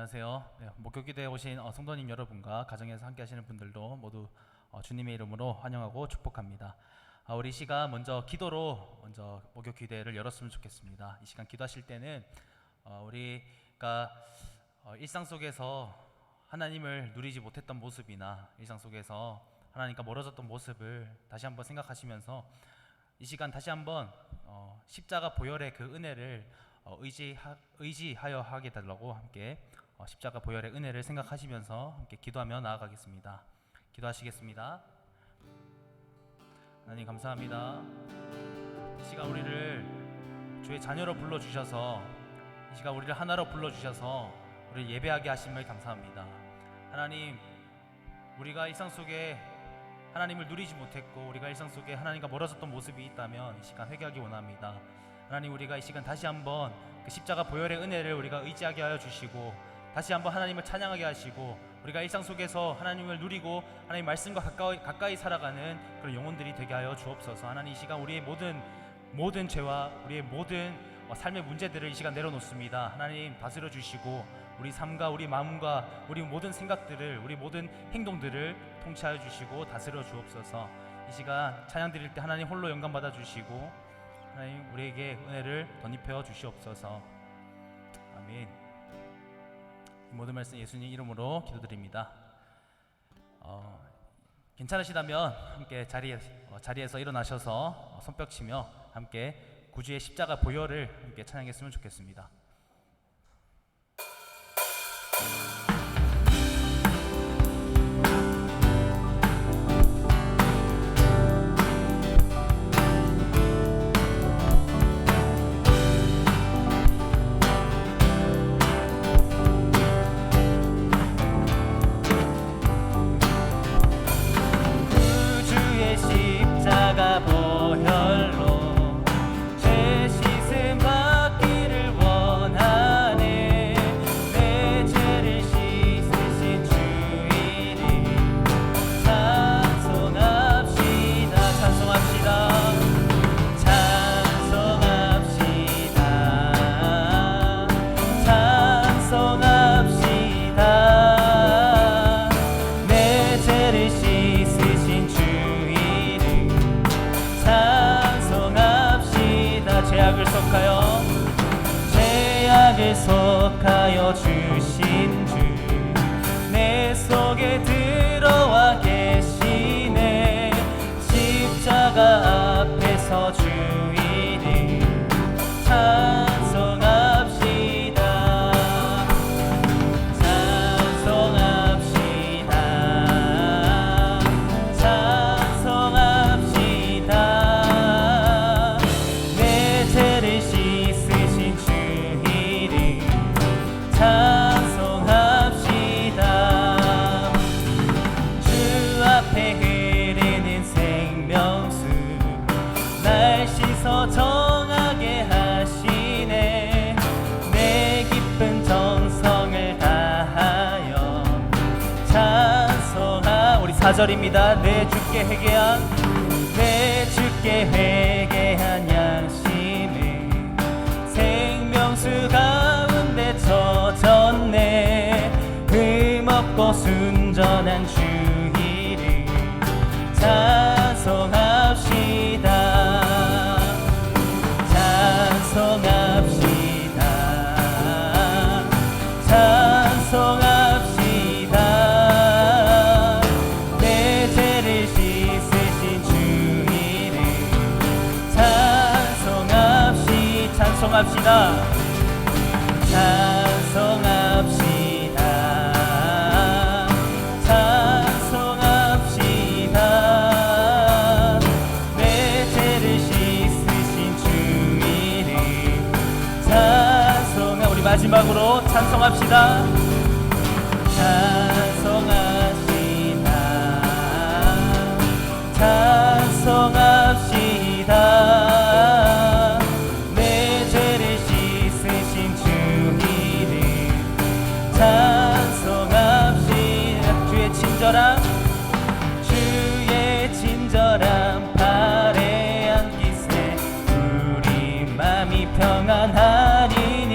안녕하세요. 목요기도에 오신 성도님 여러분과 가정에서 함께 하시는 분들도 모두 주님의 이름으로 환영하고 축복합니다. 우리 시간 먼저 기도로 먼저 목요기도회를 열었으면 좋겠습니다. 이 시간 기도하실 때는 우리가 일상 속에서 하나님을 누리지 못했던 모습이나 일상 속에서 하나님과 멀어졌던 모습을 다시 한번 생각하시면서 이 시간 다시 한번 십자가 보혈의 그 은혜를 의지하여 하게 달라고 함께 십자가 보혈의 은혜를 생각하시면서 함께 기도하며 나아가겠습니다. 기도하시겠습니다. 하나님 감사합니다. 이 시간 우리를 주의 자녀로 불러주셔서 이 시간 우리를 하나로 불러주셔서 우리를 예배하게 하심을 감사합니다. 하나님, 우리가 일상 속에 하나님을 누리지 못했고 우리가 일상 속에 하나님과 멀어졌던 모습이 있다면 이 시간 회개하기 원합니다. 하나님, 우리가 이 시간 다시 한번 그 십자가 보혈의 은혜를 우리가 의지하게 하여 주시고 다시 한번 하나님을 찬양하게 하시고 우리가 일상 속에서 하나님을 누리고 하나님 말씀과 가까이 살아가는 그런 영혼들이 되게 하여 주옵소서. 하나님, 이 시간 우리의 모든 죄와 우리의 모든 삶의 문제들을 이 시간 내려놓습니다. 하나님 다스려 주시고 우리 삶과 우리 마음과 우리 모든 생각들을 우리 모든 행동들을 통치하여 주시고 다스려 주옵소서. 이 시간 찬양 드릴 때 하나님 홀로 영광 받아 주시고 하나님 우리에게 은혜를 덧입혀 주시옵소서. 아멘. 이 모든 말씀 예수님 이름으로 기도드립니다. 괜찮으시다면 함께 자리에서 일어나셔서 손뼉 치며 함께 구주의 십자가 보혈을 함께 찬양했으면 좋겠습니다. 죄악을 속하여 주신 주 내 속에 들어와 계시네. 십자가 앞에서 주 이름 찬송합시다. 찬송합시다. 찬송합시다. 내 죄를 씻으신 주 이름 찬송합시다. 주 앞에 흐르는 생명수 날 씻어 정하게 하시네. 내 기쁜 정성을 다하여 우리 4절입니다. 내 주께 회개한 양심을 생명수 가운데 젖었네. 흠없고 순전한 주 이름 찬송합시다. 찬송합시다. 찬송합시다. 내 죄를 씻으신 주 이름 찬송합시다. 찬송합시다. 찬송합시다. 내 죄를 씻으신 주 이름 우리 마지막으로 찬송합시다. 찬송합시다. 찬송합시다. 내 죄를 씻으신 주 이름 찬송합시다. 주의 친절한 팔에 안기세 우리 맘이 평안하리니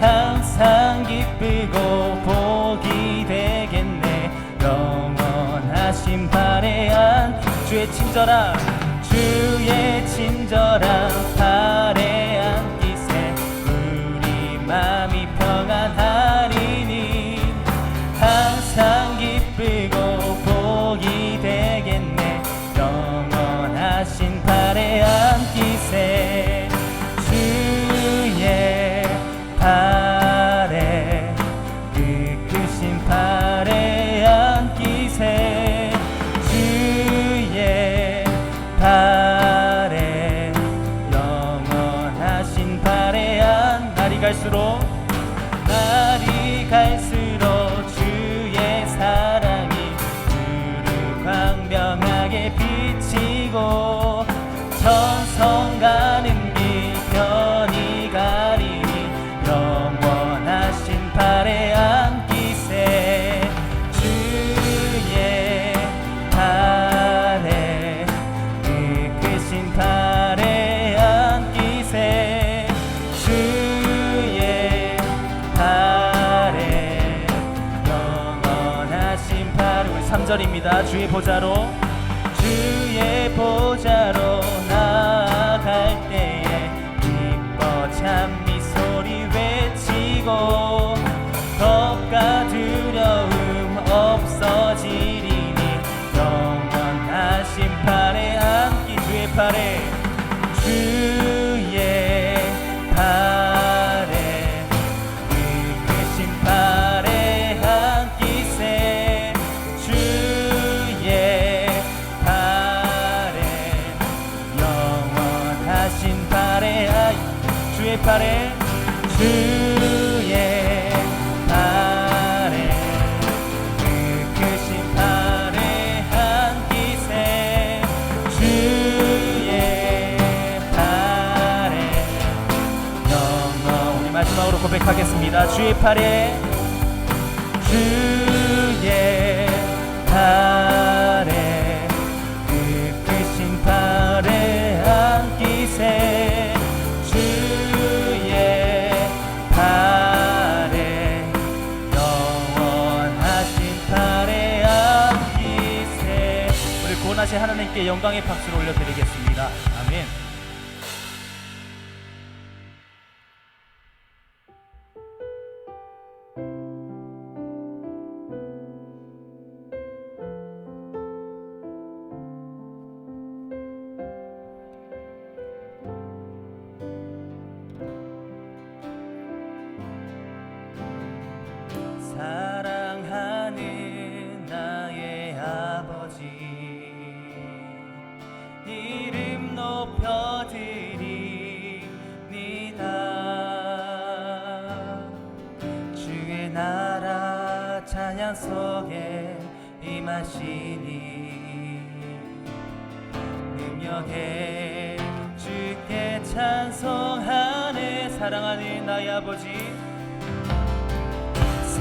항상 기쁘 주의 친절한 발에 앉기세 우리 맘이 평안하리니 항상 기쁘고 복이 되겠네 영원하신 발에 앉기세 주의 발에 그 크신 발에 앉기세 주의 발에 영원하신 발에 날이 갈수록 주의 사랑이 주를 광명하게 비치고 천성 가는 길 편히 가리니 영원하신 발에 앉기세 주의 발에 그 크신 발에 앉기세 주의 발에 영원하신 발 우리 3절입니다 주의 보좌로 나아갈 때에 기뻐 찬미 소리 외치고 겁과 두려움 없어지리니 영원하신 발에 앉기 주의 발에 그 크신 발에 앉기세 주의 발에 영원하신 발에 주의 발에 그 크신 발에 앉기세 주의 발에 우리 마지막으로 고백하겠습니다 주의 발에 그 크신 발에 앉기세 주의 발에 영원하신 발에 앉기세 우리 구원하신 하나님께 영광의 박수를 올려드리겠습니다 아멘. 사랑하는 나의 아버지 이름 높여드립니다 주의 나라 찬양 속에 임하시니 능력에 주께 찬송하네 사랑하는 나의 아버지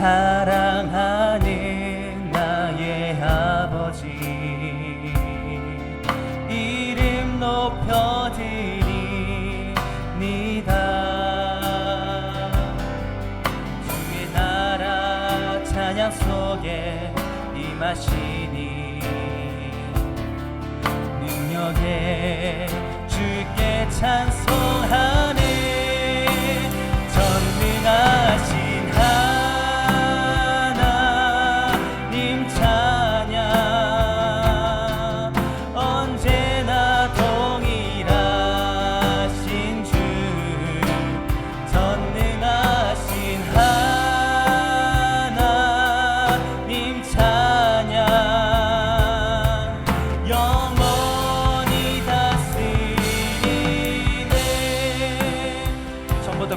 사랑하는 나의 아버지 이름 높여드립니다 주의 나라 찬양 속에 임하시니 능력에 주께 찬송하네 전능하신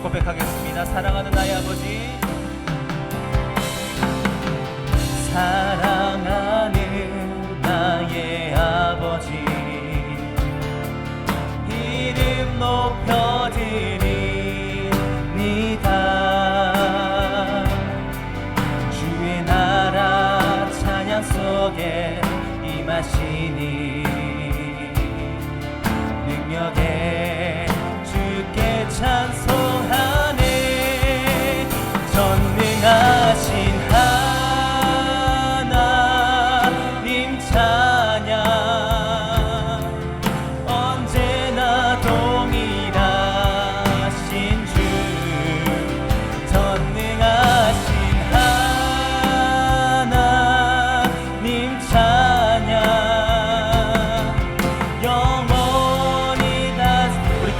고백하겠습니다. 사랑하는 나의 아버지 사랑하는 나의 아버지 이름 높여드립니다 주의 나라 찬양 속에 임하시니 능력에 주께 찬송하네 전능하신 하나님 찬양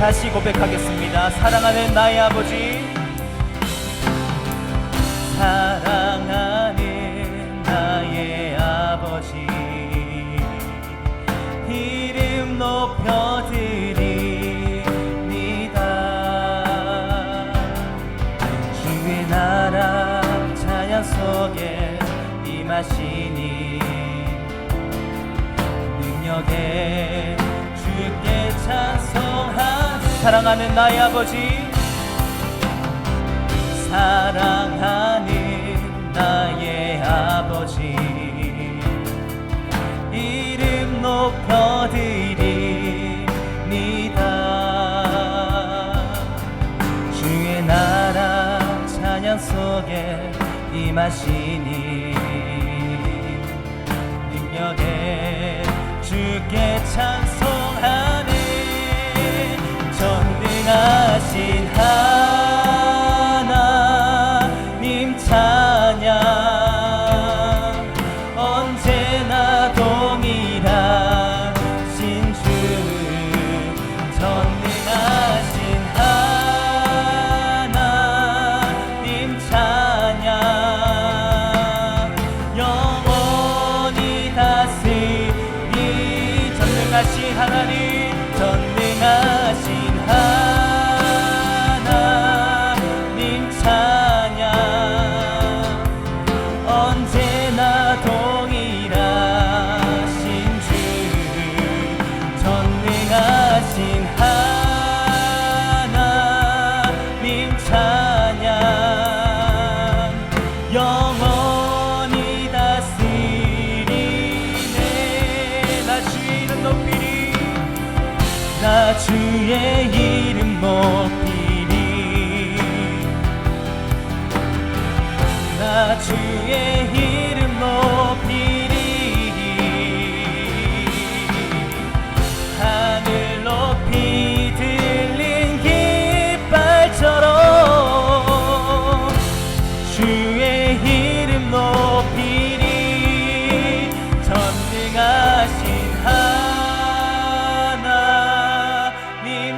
다시 고백하겠습니다. 사랑하는 나의 아버지, 사랑하는 나의 아버지, 이름 높여드립니다. 주의 나라 찬양 속에 임하시니 능력에 주께 찬송하는 사랑하는 나의 아버지, 사랑하는 나의 아버지, 이름 높여드립니다. 주의 나라 찬양 속에 임하시니 능력에 주께 찬송하네. 전능하신 하나님 찬양, 언제나 동일하신 주. 전능하신 하나님 찬양, 영원히 다스리. 전능하신 하나님, 전능하신 하나님 찬양, 언제나 동일하신 주. 전능하신 하나님 찬양, 영원히 다스리네. 나 주의 이름 높이리, 나 주의 이름 높이리, 나 주의 이름 높이리. 하늘 높이 들린 깃발처럼 주의 이름 높이리. 전능하신 하나님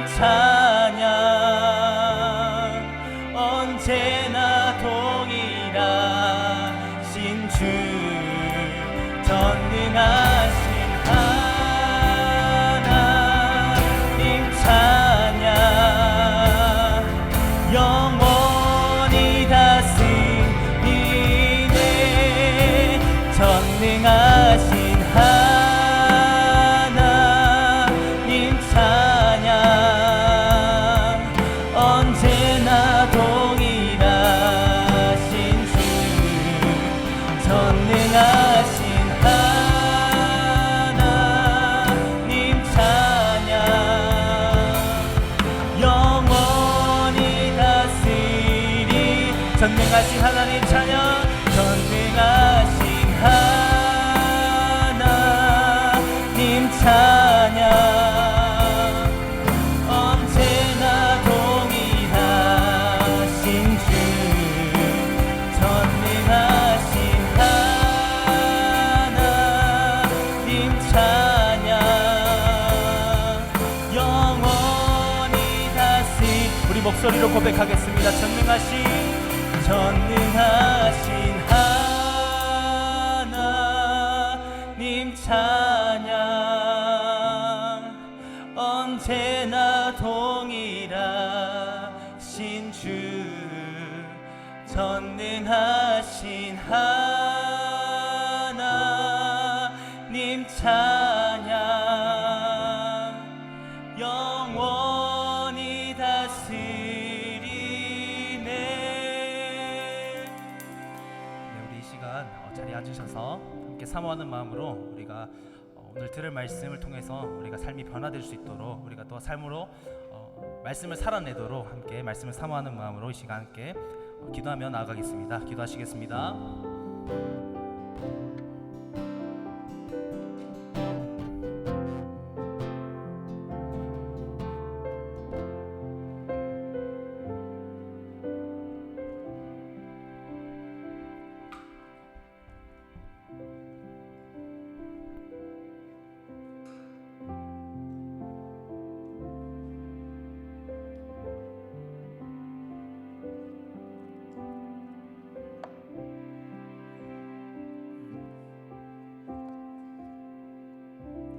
찬양, 언제나 동일하신 주. 전능하신 하나님 찬양, 영원히 다스리네. 전능하신 하나님 찬양, 언제나 동일하신 주. 전능하신 하나님 찬양, 영원히 다스리. 전능하신 하나님 찬양, 전능하신 하나님 찬양, 언제나 동일하신 주. 전능하신 하나님 찬양, 영원히 다스리. 우리 목소리로 고백하겠습니다. 전능하신 하나님 찬양, 언제나 동일하신 주. 전능하신 하나님 찬양, 영원히 다스리네. 우리 이 시간 자리에 앉으셔서 함께 사모하는 마음으로 우리가 오늘 들을 말씀을 통해서 우리가 삶이 변화될 수 있도록, 우리가 또 삶으로 말씀을 살아내도록 함께 말씀을 사모하는 마음으로 이 시간 함께 기도하며 나아가겠습니다. 기도하시겠습니다.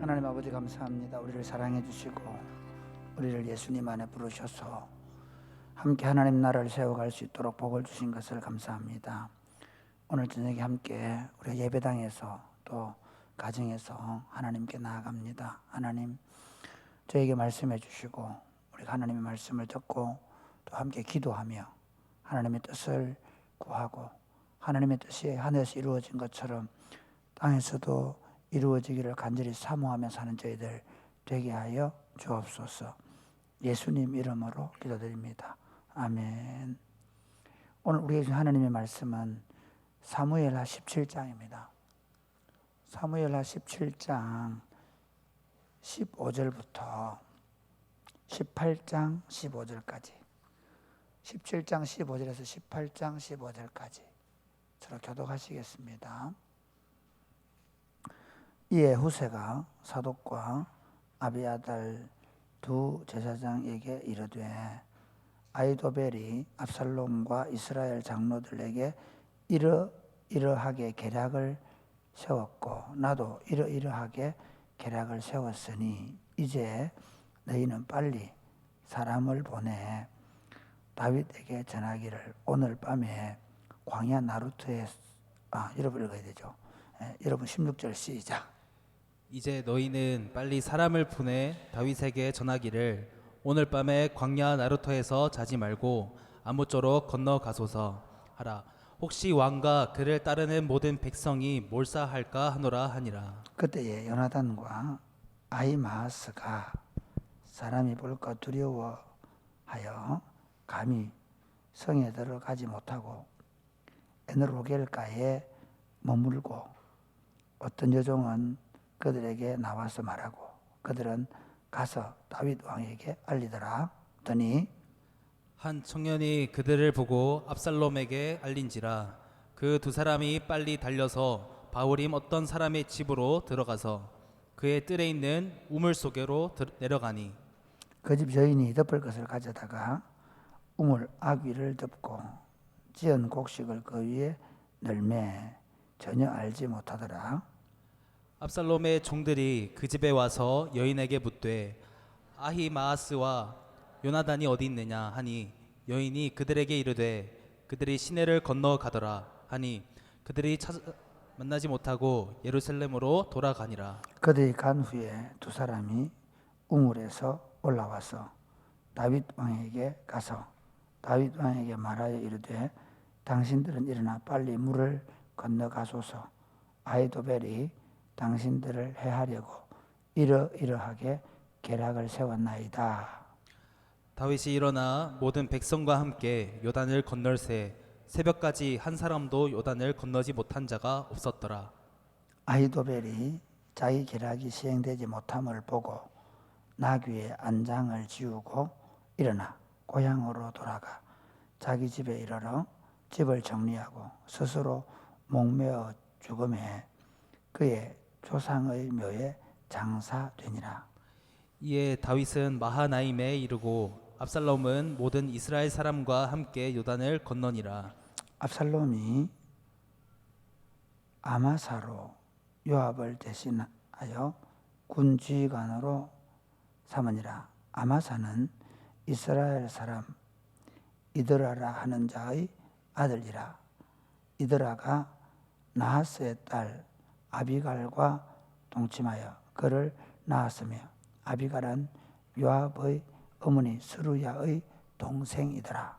하나님 아버지 감사합니다. 우리를 사랑해 주시고 우리를 예수님 안에 부르셔서 함께 하나님 나라를 세워갈 수 있도록 복을 주신 것을 감사합니다. 오늘 저녁에 함께 우리 예배당에서 또 가정에서 하나님께 나아갑니다. 하나님 저에게 말씀해 주시고 우리가 하나님의 말씀을 듣고 또 함께 기도하며 하나님의 뜻을 구하고 하나님의 뜻이 하늘에서 이루어진 것처럼 땅에서도 이루어지기를 간절히 사모하며 사는 저희들 되게 하여 주옵소서. 예수님 이름으로 기도드립니다. 아멘. 오늘 우리에게 주신 하나님의 말씀은 사무엘하 17장입니다. 사무엘하 17장 15절부터 18장 15절까지 17장 15절에서 18장 15절까지 서로 교독하시겠습니다. 이에 후세가 사독과 아비아달 두 제사장에게 이르되 아히도벨이 압살롬과 이스라엘 장로들에게 이러이러하게 계략을 세웠고 나도 이러이러하게 계략을 세웠으니 이제 너희는 빨리 사람을 보내 다윗에게 전하기를 오늘 밤에 광야 나루트에 여러분 읽어야 되죠. 여러분 16절 시작. 이제 너희는 빨리 사람을 보내 다윗에게 전하기를 오늘 밤에 광야 나루터에서 자지 말고 아무쪼록 건너가소서 하라. 혹시 왕과 그를 따르는 모든 백성이 몰사할까 하노라 하니라. 그때에 요나단과 아히마아스가 사람이 볼까 두려워하여 감히 성에 들어가지 못하고 에너로겔가에 머물고 어떤 여종은 그들에게 나와서 말하고 그들은 가서 다윗 왕에게 알리더라. 더니 한 청년이 그들을 보고 압살롬에게 알린지라. 그 두 사람이 빨리 달려서 바후림 어떤 사람의 집으로 들어가서 그의 뜰에 있는 우물 속으로 내려가니 그 집 여인이 덮을 것을 가져다가 우물 아귀를 덮고 지은 곡식을 그 위에 널매 전혀 알지 못하더라. 압살롬의 종들이 그 집에 와서 여인에게 묻되 아히마아스와 요나단이 어디 있느냐 하니 여인이 그들에게 이르되 그들이 시내를 건너가더라 하니 그들이 만나지 못하고 예루살렘으로 돌아가니라. 그들이 간 후에 두 사람이 우물에서 올라와서 다윗 왕에게 가서 다윗 왕에게 말하여 이르되 당신들은 일어나 빨리 물을 건너가소서. 아히도벨이 당신들을 해하려고 이러이러하게 계략을 세웠나이다. 다윗이 일어나 모든 백성과 함께 요단을 건널새 새벽까지 한 사람도 요단을 건너지 못한 자가 없었더라. 아히도벨이 자기 계략이 시행되지 못함을 보고 나귀의 안장을 지우고 일어나 고향으로 돌아가 자기 집에 이르러 집을 정리하고 스스로 목매어 죽음에 그의 조상의 묘에 장사되니라. 이에 다윗은 마하나임에 이르고 압살롬은 모든 이스라엘 사람과 함께 요단을 건너니라. 압살롬이 아마사로 요압을 대신하여 군지휘관으로 삼으니라. 아마사는 이스라엘 사람 이드라라 하는 자의 아들이라. 이드라가 나하스의 딸 아비갈과 동침하여 그를 낳았으며 아비갈은 요압의 어머니 스루야의 동생이더라.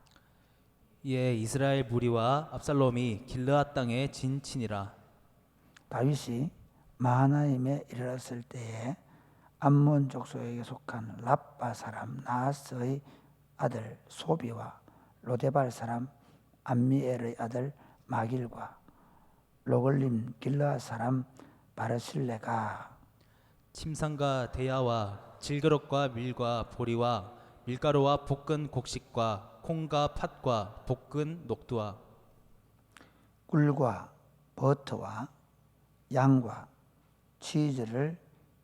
이에 이스라엘 무리와 압살롬이 길르앗 땅에 진치니라. 다윗이 마하나임에 이르렀을 때에 암몬 족속에게 속한 랍바 사람 나하스의 아들 소비와 로데발 사람 암미엘의 아들 마길과 로글림 길르앗 사람 바르실레가 침상과 대야와 질그릇과 밀과 보리와 밀가루와 볶은 곡식과 콩과 팥과 볶은 녹두와 꿀과 버터와 양과 치즈를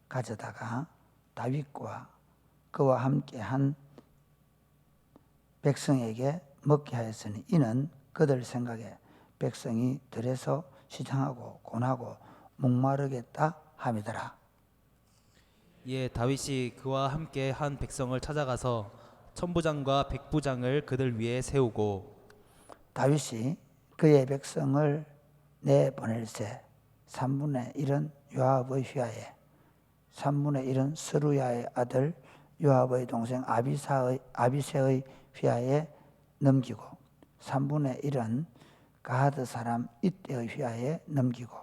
가져다가 다윗과 그와 함께한 백성에게 먹게 하였으니 이는 그들 생각에 백성이 들에서 시장하고 곤하고 목마르겠다 함이더라. 이에 다윗이 그와 함께 한 백성을 찾아가서 천부장과 백부장을 그들 위에 세우고 다윗이 그의 백성을 내보낼세 3분의 1은 요압의 휘하에 3분의 1은 스루야의 아들 요압의 동생 아비새의 휘하에 넘기고 3분의 1은 가하드 사람 이때의 휘하에 넘기고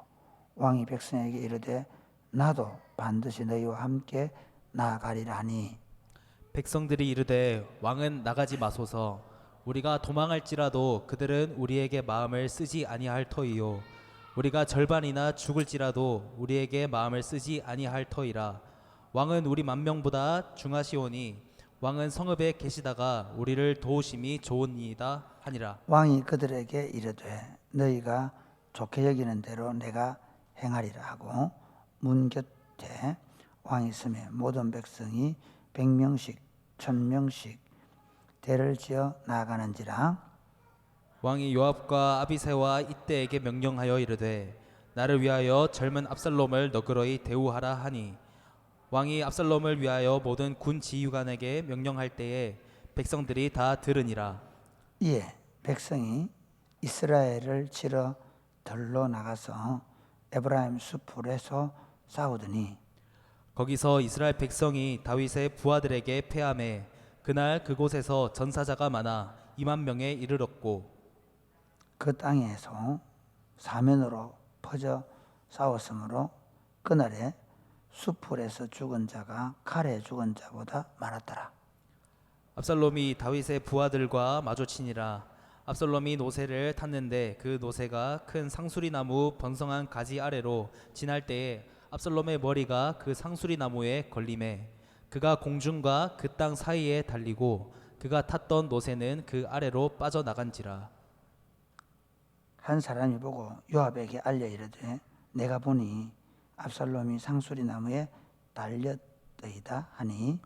왕이 백성에게 이르되 나도 반드시 너희와 함께 나아가리라 하니 백성들이 이르되 왕은 나가지 마소서 우리가 도망할지라도 그들은 우리에게 마음을 쓰지 아니할 터이요 우리가 절반이나 죽을지라도 우리에게 마음을 쓰지 아니할 터이라 왕은 우리 만명보다 중하시오니 왕은 성읍에 계시다가 우리를 도우심이 좋으니이다 하니라. 왕이 그들에게 이르되 너희가 좋게 여기는 대로 내가 행하리라 하고 문 곁에 왕이 있음에 모든 백성이 100명씩 1000명씩 대를 지어 나아가는지라. 왕이 요압과 아비새와 이때에게 명령하여 이르되 나를 위하여 젊은 압살롬을 너그러이 대우하라 하니 왕이 압살롬을 위하여 모든 군 지휘관에게 명령할 때에 백성들이 다 들으니라. 이에 백성이 이스라엘을 치러 들로 나가서 에브라임 숲풀에서 싸우더니 거기서 이스라엘 백성이 다윗의 부하들에게 패하매 그날 그곳에서 전사자가 많아 2만 명에 이르렀고 그 땅에서 사면으로 퍼져 싸웠으므로 그날에 숲풀에서 죽은 자가 칼에 죽은 자보다 많았더라. 압살롬이 다윗의 부하들과 마주치니라. 압살롬이 노새를 탔는데 그 노새가 큰 상수리 나무 번성한 가지 아래로 지날 때에 압살롬의 머리가 그 상수리 나무에 걸림에 그가 공중과 그 땅 사이에 달리고 그가 탔던 노새는 그 아래로 빠져나간지라. 한 사람이 보고 요압에게 알려 이르되 내가 보니 압살롬이 상수리 나무에 달렸더이다 하니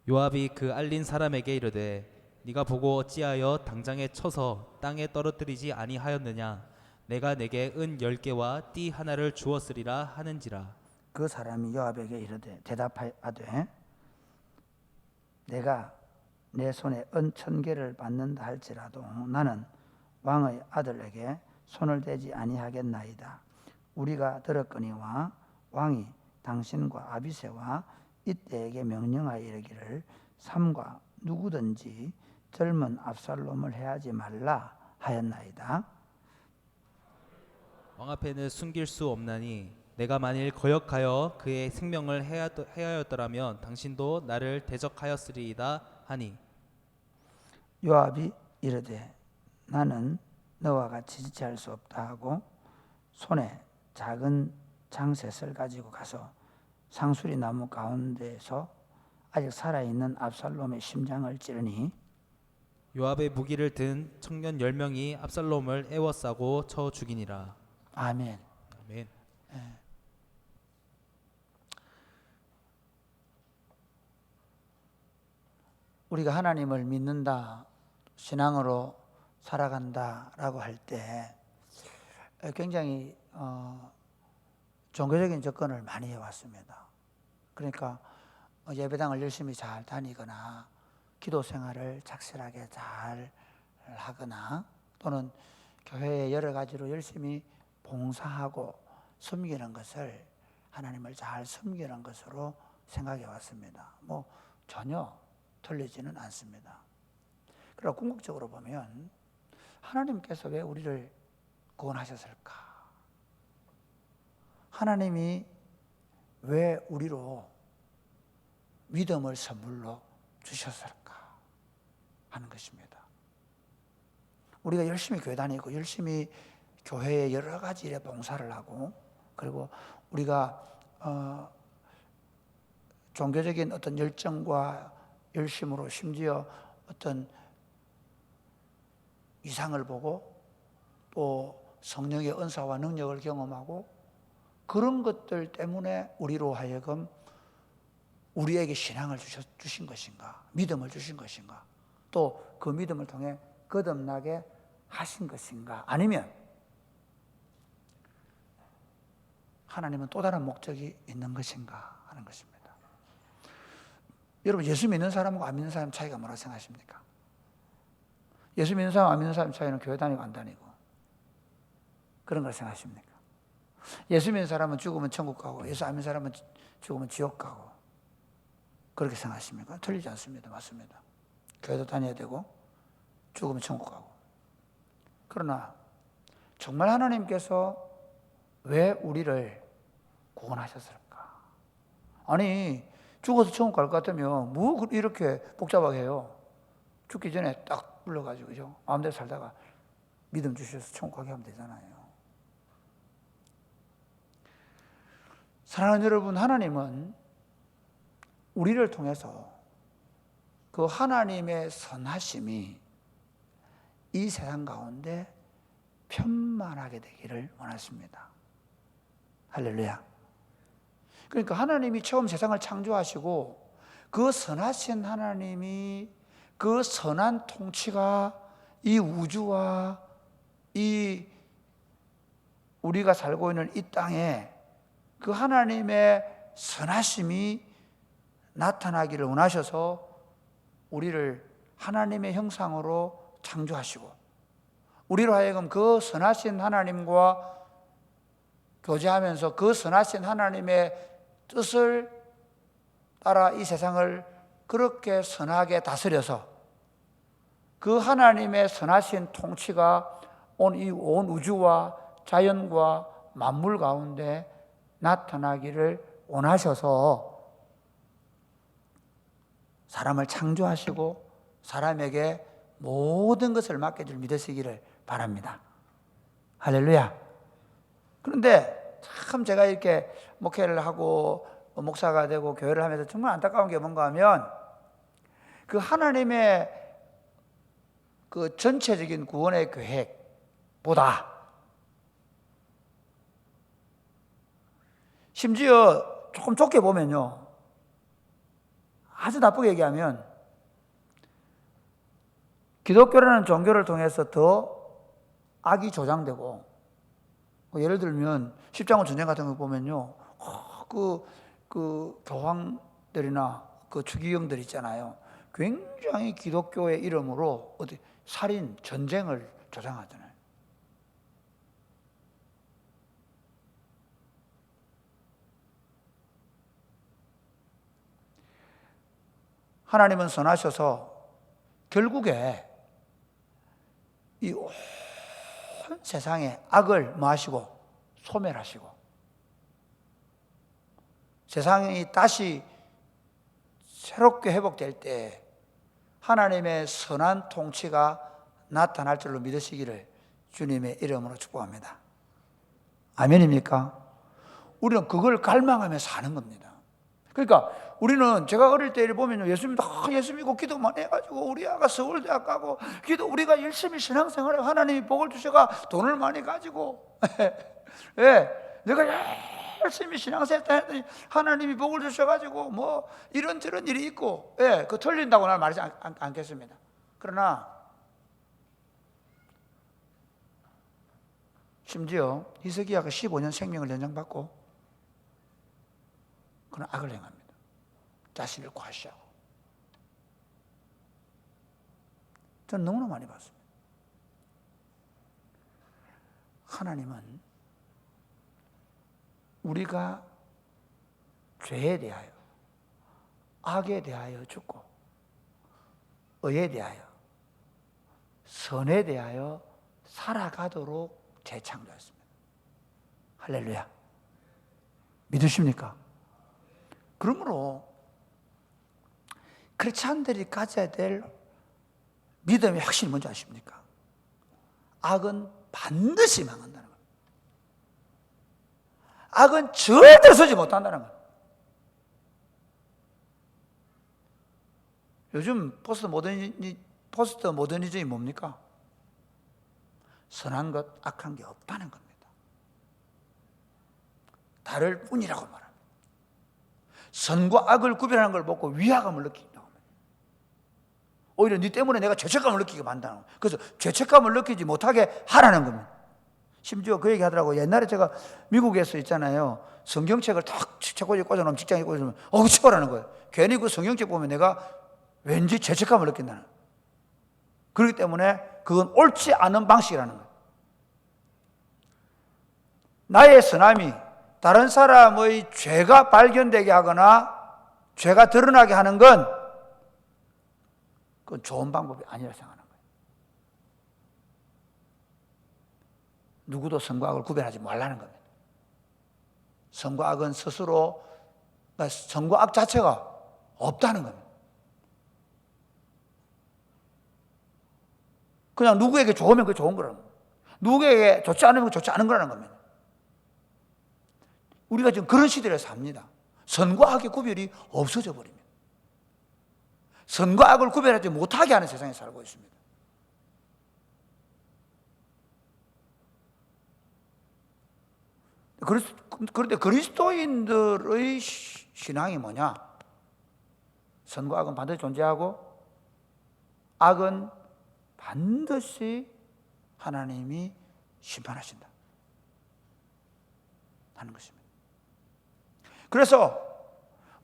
요압이 그 알린 사람에게 이르되 네가 보고 어찌하여 당장에 쳐서 땅에 떨어뜨리지 아니하였느냐 내가 내게 은 10개와 띠 하나를 주었으리라 하는지라. 그 사람이 요압에게 이르되 대답하되 내가 내 손에 은 1000개를 받는다 할지라도 나는 왕의 아들에게 손을 대지 아니하겠나이다. 우리가 들었거니와 왕이 당신과 아비새와 이때에게 명령하여 이르기를 삼가 누구든지 젊은 압살롬을 해하지 말라 하였나이다. 왕 앞에는 숨길 수 없나니 내가 만일 거역하여 그의 생명을 해하였더라면 당신도 나를 대적하였으리이다 하니 요압이 이르되 나는 너와 같이 지체할 수 없다 하고 손에 작은 장셋을 가지고 가서 상수리 나무 가운데서 아직 살아있는 압살롬의 심장을 찌르니 요압의 무기를 든 청년 10명이 압살롬을 애워싸고 쳐 죽이니라. 아멘. 아멘. 우리가 하나님을 믿는다, 신앙으로 살아간다라고 할 때 굉장히 종교적인 접근을 많이 해왔습니다. 그러니까 예배당을 열심히 잘 다니거나 기도 생활을 착실하게 잘 하거나 또는 교회에 여러 가지로 열심히 봉사하고 섬기는 것을 하나님을 잘 섬기는 것으로 생각해 왔습니다. 뭐 전혀 틀리지는 않습니다. 그리고 궁극적으로 보면 하나님께서 왜 우리를 구원하셨을까? 하나님이 왜 우리로 믿음을 선물로 주셨을까 하는 것입니다. 우리가 열심히 교회 다니고 열심히 교회에 여러 가지 일에 봉사를 하고 그리고 우리가 종교적인 어떤 열정과 열심으로 심지어 어떤 이상을 보고 또 성령의 은사와 능력을 경험하고 그런 것들 때문에 우리로 하여금 우리에게 신앙을 주신 것인가, 믿음을 주신 것인가, 또 그 믿음을 통해 거듭나게 하신 것인가, 아니면 하나님은 또 다른 목적이 있는 것인가 하는 것입니다. 여러분, 예수 믿는 사람하고 안 믿는 사람 차이가 뭐라고 생각하십니까? 예수 믿는 사람 안 믿는 사람 차이는 교회 다니고 안 다니고 그런 걸 생각하십니까? 예수 믿는 사람은 죽으면 천국 가고 예수 안 믿는 사람은 죽으면 지옥 가고 그렇게 생각하십니까? 틀리지 않습니다. 맞습니다. 교회도 다녀야 되고 죽으면 천국 가고. 그러나 정말 하나님께서 왜 우리를 구원하셨을까? 아니, 죽어서 천국 갈 것 같으면 뭐 이렇게 복잡하게 해요? 죽기 전에 딱 불러가지고, 그죠? 마음대로 살다가 믿음 주셔서 천국 가게 하면 되잖아요. 사랑하는 여러분, 하나님은 우리를 통해서 그 하나님의 선하심이 이 세상 가운데 편만하게 되기를 원하십니다. 할렐루야. 그러니까 하나님이 처음 세상을 창조하시고 그 선하신 하나님이 그 선한 통치가 이 우주와 이 우리가 살고 있는 이 땅에 그 하나님의 선하심이 나타나기를 원하셔서 우리를 하나님의 형상으로 창조하시고 우리로 하여금 그 선하신 하나님과 교제하면서 그 선하신 하나님의 뜻을 따라 이 세상을 그렇게 선하게 다스려서 그 하나님의 선하신 통치가 온 우주와 자연과 만물 가운데 나타나기를 원하셔서 사람을 창조하시고 사람에게 모든 것을 맡겨줄 믿으시기를 바랍니다. 할렐루야. 그런데 참 제가 이렇게 목회를 하고 목사가 되고 교회를 하면서 정말 안타까운 게 뭔가 하면 그 하나님의 그 전체적인 구원의 계획보다 심지어 조금 좁게 보면요, 아주 나쁘게 얘기하면 기독교라는 종교를 통해서 더 악이 조장되고, 예를 들면 십자군 전쟁 같은 거 보면요, 그 교황들이나 그 추기경들 있잖아요, 굉장히 기독교의 이름으로 어디 살인, 전쟁을 조장하잖아요. 하나님은 선하셔서 결국에 이 온 세상에 악을 뭐하시고 소멸하시고 세상이 다시 새롭게 회복될 때 하나님의 선한 통치가 나타날 줄로 믿으시기를 주님의 이름으로 축복합니다. 아멘입니까? 우리는 그걸 갈망하며 사는 겁니다. 그러니까 우리는, 제가 어릴 때 보면요, 예수 믿고 기도만 해가지고 우리 아가 서울대학 가고 우리가 열심히 신앙생활에 하나님이 복을 주셔가 돈을 많이 가지고 예, 내가 열심히 신앙생활 했더니 하나님이 복을 주셔가지고 뭐 이런저런 일이 있고, 예, 그 틀린다고 난 말하지 않겠습니다. 그러나 심지어 히스기야가 15년 생명을 연장받고 그는 악을 행합니다. 자신을 과시하고. 저는 너무나 많이 봤습니다. 하나님은 우리가 죄에 대하여, 악에 대하여 죽고 의에 대하여, 선에 대하여 살아가도록 재창조했습니다. 할렐루야. 믿으십니까? 그러므로 크리스찬들이 가져야 될 믿음의 확신이 뭔지 아십니까? 악은 반드시 망한다는 거예요. 악은 절대 서지 못한다는 거예요. 요즘 포스트 모더니즘이 뭡니까? 선한 것, 악한 게 없다는 겁니다. 다를 뿐이라고 말합니다. 선과 악을 구별하는 걸 보고 위화감을 느낀다고 합니다. 오히려 네 때문에 내가 죄책감을 느끼게 만드는 거예요. 그래서 죄책감을 느끼지 못하게 하라는 겁니다. 심지어 그 얘기 하더라고요. 옛날에 제가 미국에서 있잖아요. 성경책을 탁 책꽂이에 꽂아놓으면 직장에 꽂아놓으면 치워라는 거예요. 괜히 그 성경책 보면 내가 왠지 죄책감을 느낀다는 거예요. 그렇기 때문에 그건 옳지 않은 방식이라는 거예요. 나의 선함이 다른 사람의 죄가 발견되게 하거나 죄가 드러나게 하는 건 그건 좋은 방법이 아니라 생각하는 거예요. 누구도 선과 악을 구별하지 말라는 겁니다. 선과 악은 스스로, 선과 악 자체가 없다는 겁니다. 그냥 누구에게 좋으면 그게 좋은 거라는 겁니다. 누구에게 좋지 않으면 좋지 않은 거라는 겁니다. 우리가 지금 그런 시대를 삽니다. 선과 악의 구별이 없어져 버립니다. 선과 악을 구별하지 못하게 하는 세상에 살고 있습니다. 그런데 그리스도인들의 신앙이 뭐냐? 선과 악은 반드시 존재하고 악은 반드시 하나님이 심판하신다 하는 것입니다. 그래서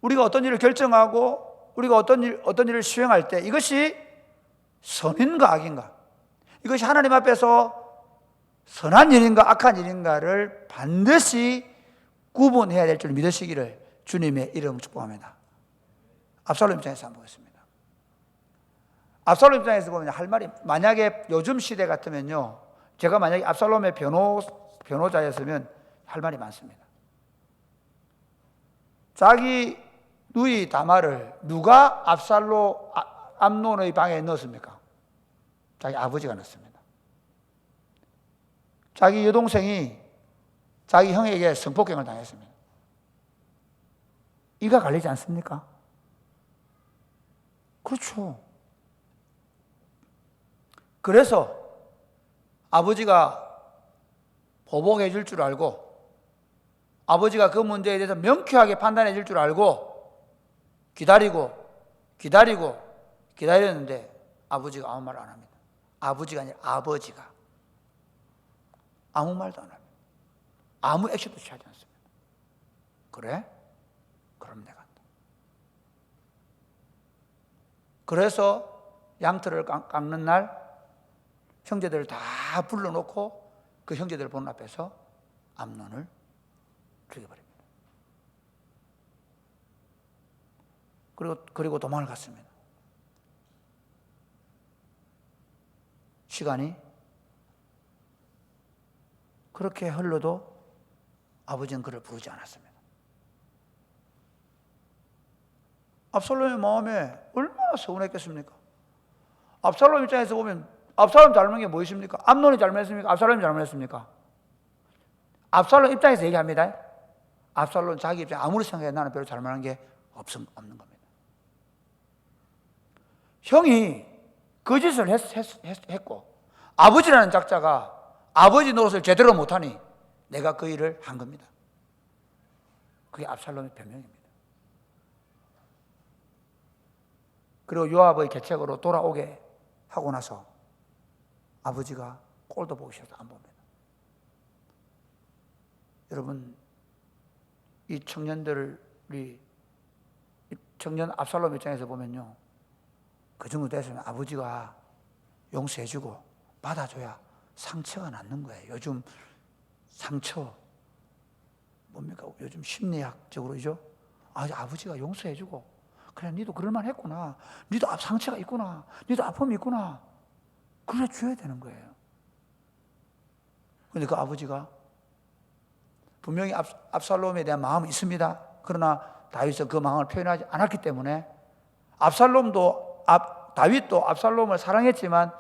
우리가 어떤 일을 결정하고 우리가 어떤 일을 수행할 때 이것이 선인가 악인가, 이것이 하나님 앞에서 선한 일인가 악한 일인가를 반드시 구분해야 될 줄 믿으시기를 주님의 이름으로 축복합니다. 압살롬 입장에서 한번 보겠습니다. 압살롬 입장에서 보면 할 말이, 만약에 요즘 시대 같으면요, 제가 만약에 압살롬의 변호자였으면 할 말이 많습니다. 자기 누이 다말을 누가 암논의 방에 넣었습니까? 자기 아버지가 넣었습니다. 자기 여동생이 자기 형에게 성폭행을 당했습니다. 이가 갈리지 않습니까? 그렇죠. 그래서 아버지가 보복해 줄 줄 알고, 아버지가 그 문제에 대해서 명쾌하게 판단해 줄 줄 알고 기다렸는데 아버지가 아무 말 안 합니다. 아버지가 아니라 아버지가 아무 말도 안 합니다. 아무 액션도 취하지 않습니다. 그래? 그럼 내가 한다. 그래서 양털을 깎는 날 형제들을 다 불러놓고 그 형제들 보는 앞에서 암논을 죽여버립니다. 그리고 도망을 갔습니다. 시간이 그렇게 흘러도 아버지는 그를 부르지 않았습니다. 압살롬의 마음에 얼마나 서운했겠습니까? 압살롬 입장에서 보면 압살롬 잘못한 게 뭐 있습니까? 암논이 잘못했습니까? 압살롬이 잘못했습니까? 압살롬 입장에서 얘기합니다. 압살롬 자기 입장에 아무리 생각해도 나는 별로 잘못한 게 없는 겁니다. 형이 그 짓을 했고 아버지라는 작자가 아버지 노릇을 제대로 못하니 내가 그 일을 한 겁니다. 그게 압살롬의 변명입니다. 그리고 요압의 계책으로 돌아오게 하고 나서 아버지가 꼴도 보기 싫어서 안 봅니다. 여러분, 이 청년 압살롬 입장에서 보면요, 그 정도 됐으면 아버지가 용서해주고 받아줘야 상처가 낫는 거예요. 요즘 상처 뭡니까? 요즘 심리학적으로죠. 아버지가 용서해주고 그래, 니도 그럴만 했구나, 니도 상처가 있구나, 니도 아픔이 있구나, 그래 줘야 되는 거예요. 그런데 그 아버지가 분명히 압살롬에 대한 마음이 있습니다. 그러나 다윗은 그 마음을 표현하지 않았기 때문에 다윗도 압살롬을 사랑했지만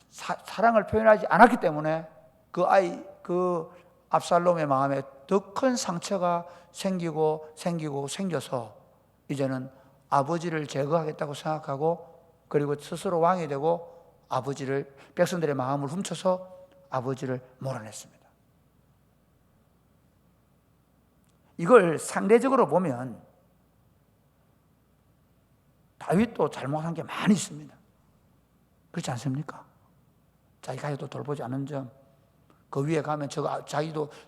사랑을 표현하지 않았기 때문에 그 압살롬의 마음에 더 큰 상처가 생겨서 이제는 아버지를 제거하겠다고 생각하고, 그리고 스스로 왕이 되고 백성들의 마음을 훔쳐서 아버지를 몰아냈습니다. 이걸 상대적으로 보면 다윗도 잘못한 게 많이 있습니다. 그렇지 않습니까? 자기 가족도 돌보지 않은 점, 그 위에 가면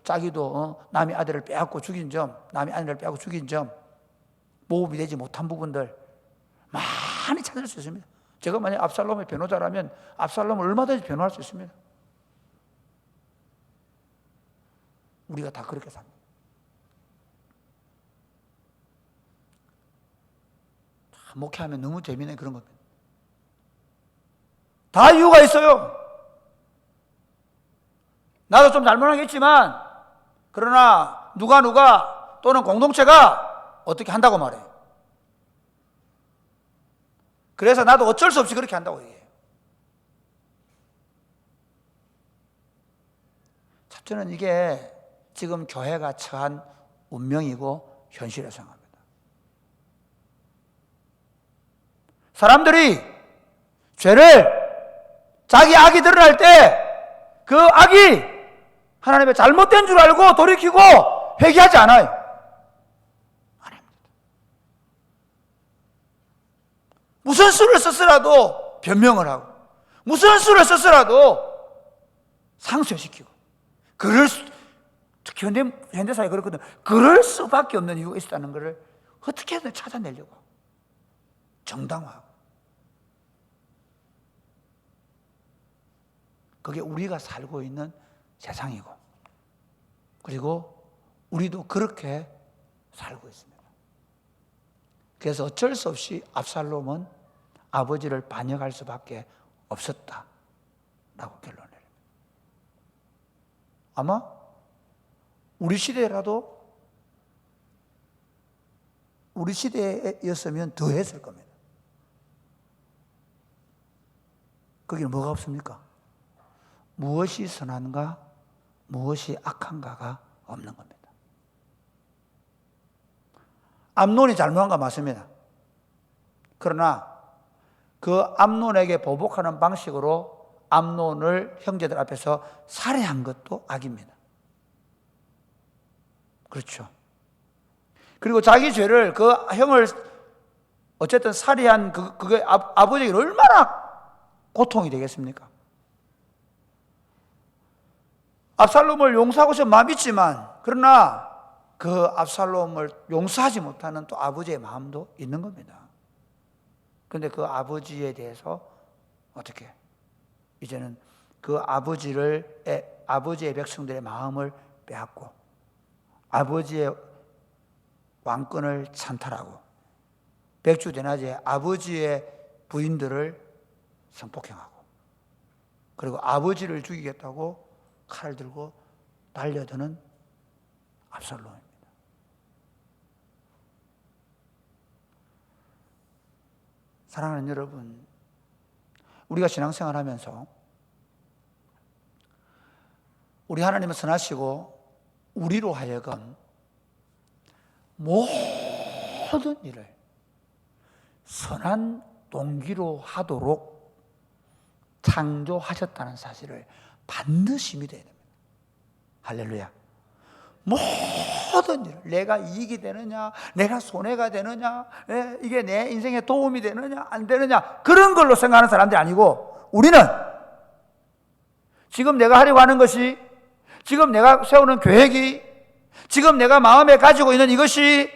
자기도 남의 아들을 빼앗고 죽인 점, 남의 아내를 빼앗고 죽인 점, 보호이 되지 못한 부분들 많이 찾을 수 있습니다. 제가 만약 압살롬의 변호자라면 압살롬을 얼마든지 변호할 수 있습니다. 우리가 다 그렇게 삽니다. 목회하면 너무 재미있는 그런 겁니다. 다 이유가 있어요. 나도 좀 잘못하겠지만 그러나 누가 또는 공동체가 어떻게 한다고 말해요. 그래서 나도 어쩔 수 없이 그렇게 한다고 얘기해요. 저는 이게 지금 교회가 처한 운명이고 현실이라고 생각합니다. 사람들이 죄를 자기 악이 드러날 때 그 악이 하나님의 잘못된 줄 알고 돌이키고 회개하지 않아요. 안 합니다. 무슨 수를 썼으라도 변명을 하고 무슨 수를 썼으라도 상쇄시키고 특히 현대사회 그렇거든. 그럴 수밖에 없는 이유가 있다는 것을 어떻게든 찾아내려고 정당화하고 그게 우리가 살고 있는 세상이고 그리고 우리도 그렇게 살고 있습니다. 그래서 어쩔 수 없이 압살롬은 아버지를 반역할 수밖에 없었다라고 결론을 내립니다. 아마 우리 시대였으면 더 했을 겁니다. 거기는 뭐가 없습니까? 무엇이 선한가, 무엇이 악한가가 없는 겁니다. 암논이 잘못한 거 맞습니다. 그러나 그 암논에게 보복하는 방식으로 암논을 형제들 앞에서 살해한 것도 악입니다. 그렇죠. 그리고 자기 죄를 그 형을 어쨌든 살해한 그게 아버지에게 얼마나 고통이 되겠습니까? 압살롬을 용서하고 싶은 마음이 있지만 그러나 그 압살롬을 용서하지 못하는 또 아버지의 마음도 있는 겁니다. 그런데 그 아버지에 대해서 어떻게 이제는 그 아버지의 백성들의 마음을 빼앗고 아버지의 왕권을 찬탈하고 백주대낮에 아버지의 부인들을 성폭행하고 그리고 아버지를 죽이겠다고 칼을 들고 달려드는 압살롬입니다. 사랑하는 여러분, 우리가 신앙생활하면서 우리 하나님은 선하시고 우리로 하여금 모든 일을 선한 동기로 하도록 창조하셨다는 사실을 반드시 믿어야 됩니다. 할렐루야. 모든 일을 내가 이익이 되느냐, 내가 손해가 되느냐, 이게 내 인생에 도움이 되느냐, 안 되느냐 그런 걸로 생각하는 사람들이 아니고 우리는 지금 내가 하려고 하는 것이 지금 내가 세우는 계획이 지금 내가 마음에 가지고 있는 이것이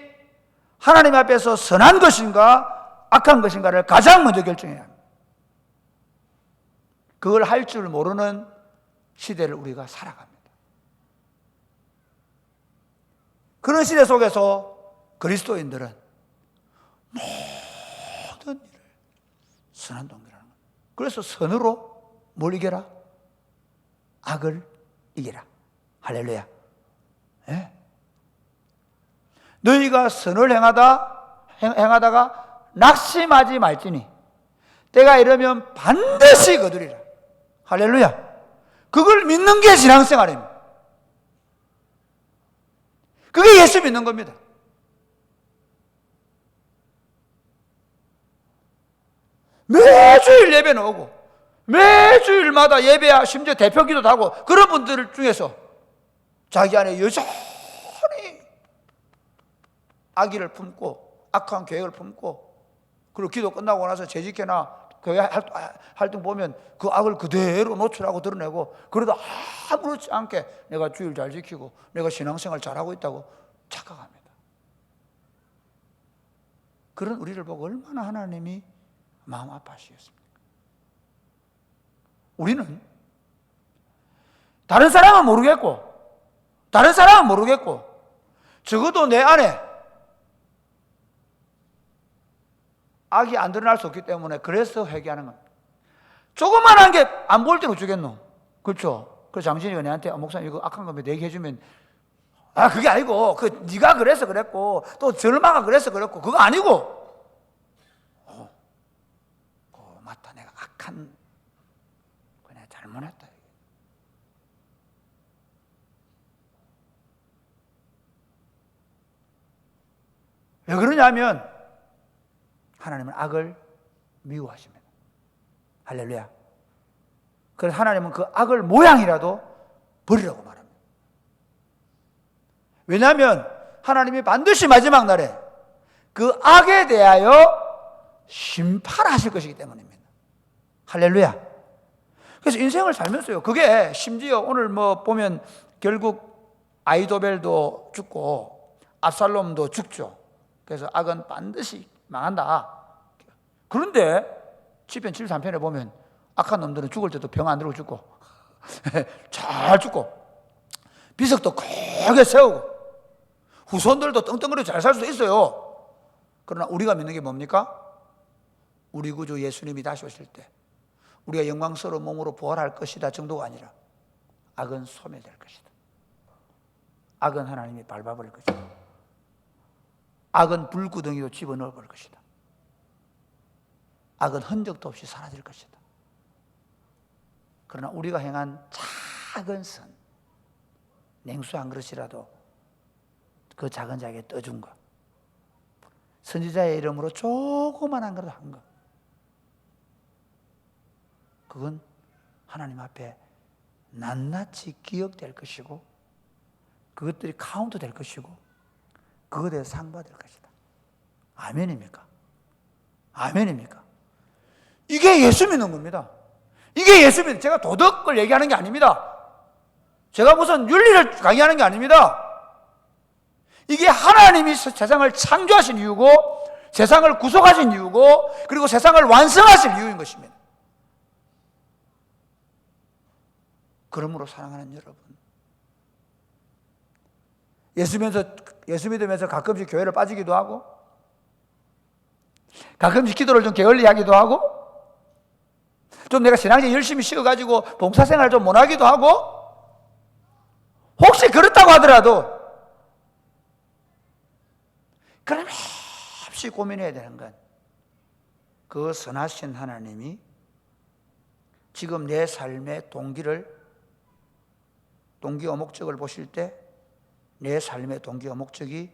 하나님 앞에서 선한 것인가 악한 것인가를 가장 먼저 결정해야 합니다. 그걸 할 줄 모르는 시대를 우리가 살아갑니다. 그런 시대 속에서 그리스도인들은 모든 일을 선한 동기라는 겁니다. 그래서 선으로 뭘 이겨라? 악을 이겨라. 할렐루야. 네. 너희가 선을 행하다가 낙심하지 말지니 때가 이르면 반드시 거두리라. 할렐루야. 그걸 믿는 게 신앙생활입니다. 그게 예수 믿는 겁니다. 매주일 예배 나오고 매주일마다 예배야 심지어 대표기도도 하고 그런 분들 중에서 자기 안에 여전히 악의를 품고 악한 계획을 품고 그리고 기도 끝나고 나서 재직회나 교회 활동 보면 그 악을 그대로 노출하고 드러내고, 그래도 아무렇지 않게 내가 주일 잘 지키고 내가 신앙생활 잘하고 있다고 착각합니다. 그런 우리를 보고 얼마나 하나님이 마음 아파하시겠습니까? 우리는 다른 사람은 모르겠고 적어도 내 안에 악이 안 드러날 수 없기 때문에 그래서 회개하는 겁니다. 조그만한 게 안 보일 때는 어쩌겠노? 그렇죠? 그래서 장진이가 내한테 목사님 이거 악한 거 얘기해 주면, 그게 아니고 네가 그래서 그랬고 또 절마가 그래서 그랬고 그거 아니고, 맞다, 내가 악한 거 내가 잘못했다. 왜 그러냐면 하나님은 악을 미워하십니다. 할렐루야. 그래서 하나님은 그 악을 모양이라도 버리라고 말합니다. 왜냐하면 하나님이 반드시 마지막 날에 그 악에 대하여 심판하실 것이기 때문입니다. 할렐루야. 그래서 인생을 살면서요, 그게 심지어 오늘 보면 결국 아이도벨도 죽고 압살롬도 죽죠. 그래서 악은 반드시 망한다. 그런데 시편 73편에 보면 악한 놈들은 죽을 때도 병 안 들고 죽고 잘 죽고 비석도 크게 세우고 후손들도 떵떵거리고 잘 살 수도 있어요. 그러나 우리가 믿는 게 뭡니까? 우리 구주 예수님이 다시 오실 때 우리가 영광스러운 몸으로 부활할 것이다 정도가 아니라 악은 소멸될 것이다. 악은 하나님이 밟아버릴 것이다. 악은 불구덩이로 집어넣어 버릴 것이다. 악은 흔적도 없이 사라질 것이다. 그러나 우리가 행한 작은 선, 냉수 한 그릇이라도 그 작은 자에게 떠준 것, 선지자의 이름으로 조그만한 그릇 한 것, 그건 하나님 앞에 낱낱이 기억될 것이고 그것들이 카운트 될 것이고 그것에 대해서 상 받을 것이다. 아멘입니까? 아멘입니까? 이게 예수 믿는 겁니다. 이게 예수 믿는, 제가 도덕을 얘기하는 게 아닙니다. 제가 무슨 윤리를 강의하는 게 아닙니다. 이게 하나님이 세상을 창조하신 이유고 세상을 구속하신 이유고 그리고 세상을 완성하실 이유인 것입니다. 그러므로 사랑하는 여러분, 예수 믿으면서 가끔씩 교회를 빠지기도 하고 가끔씩 기도를 좀 게을리하기도 하고 좀 내가 신앙에 열심히 쉬어가지고 봉사생활 좀 못하기도 하고, 혹시 그렇다고 하더라도 그럼 없이 고민해야 되는 건 그 선하신 하나님이 지금 내 삶의 동기와 목적을 보실 때 내 삶의 동기와 목적이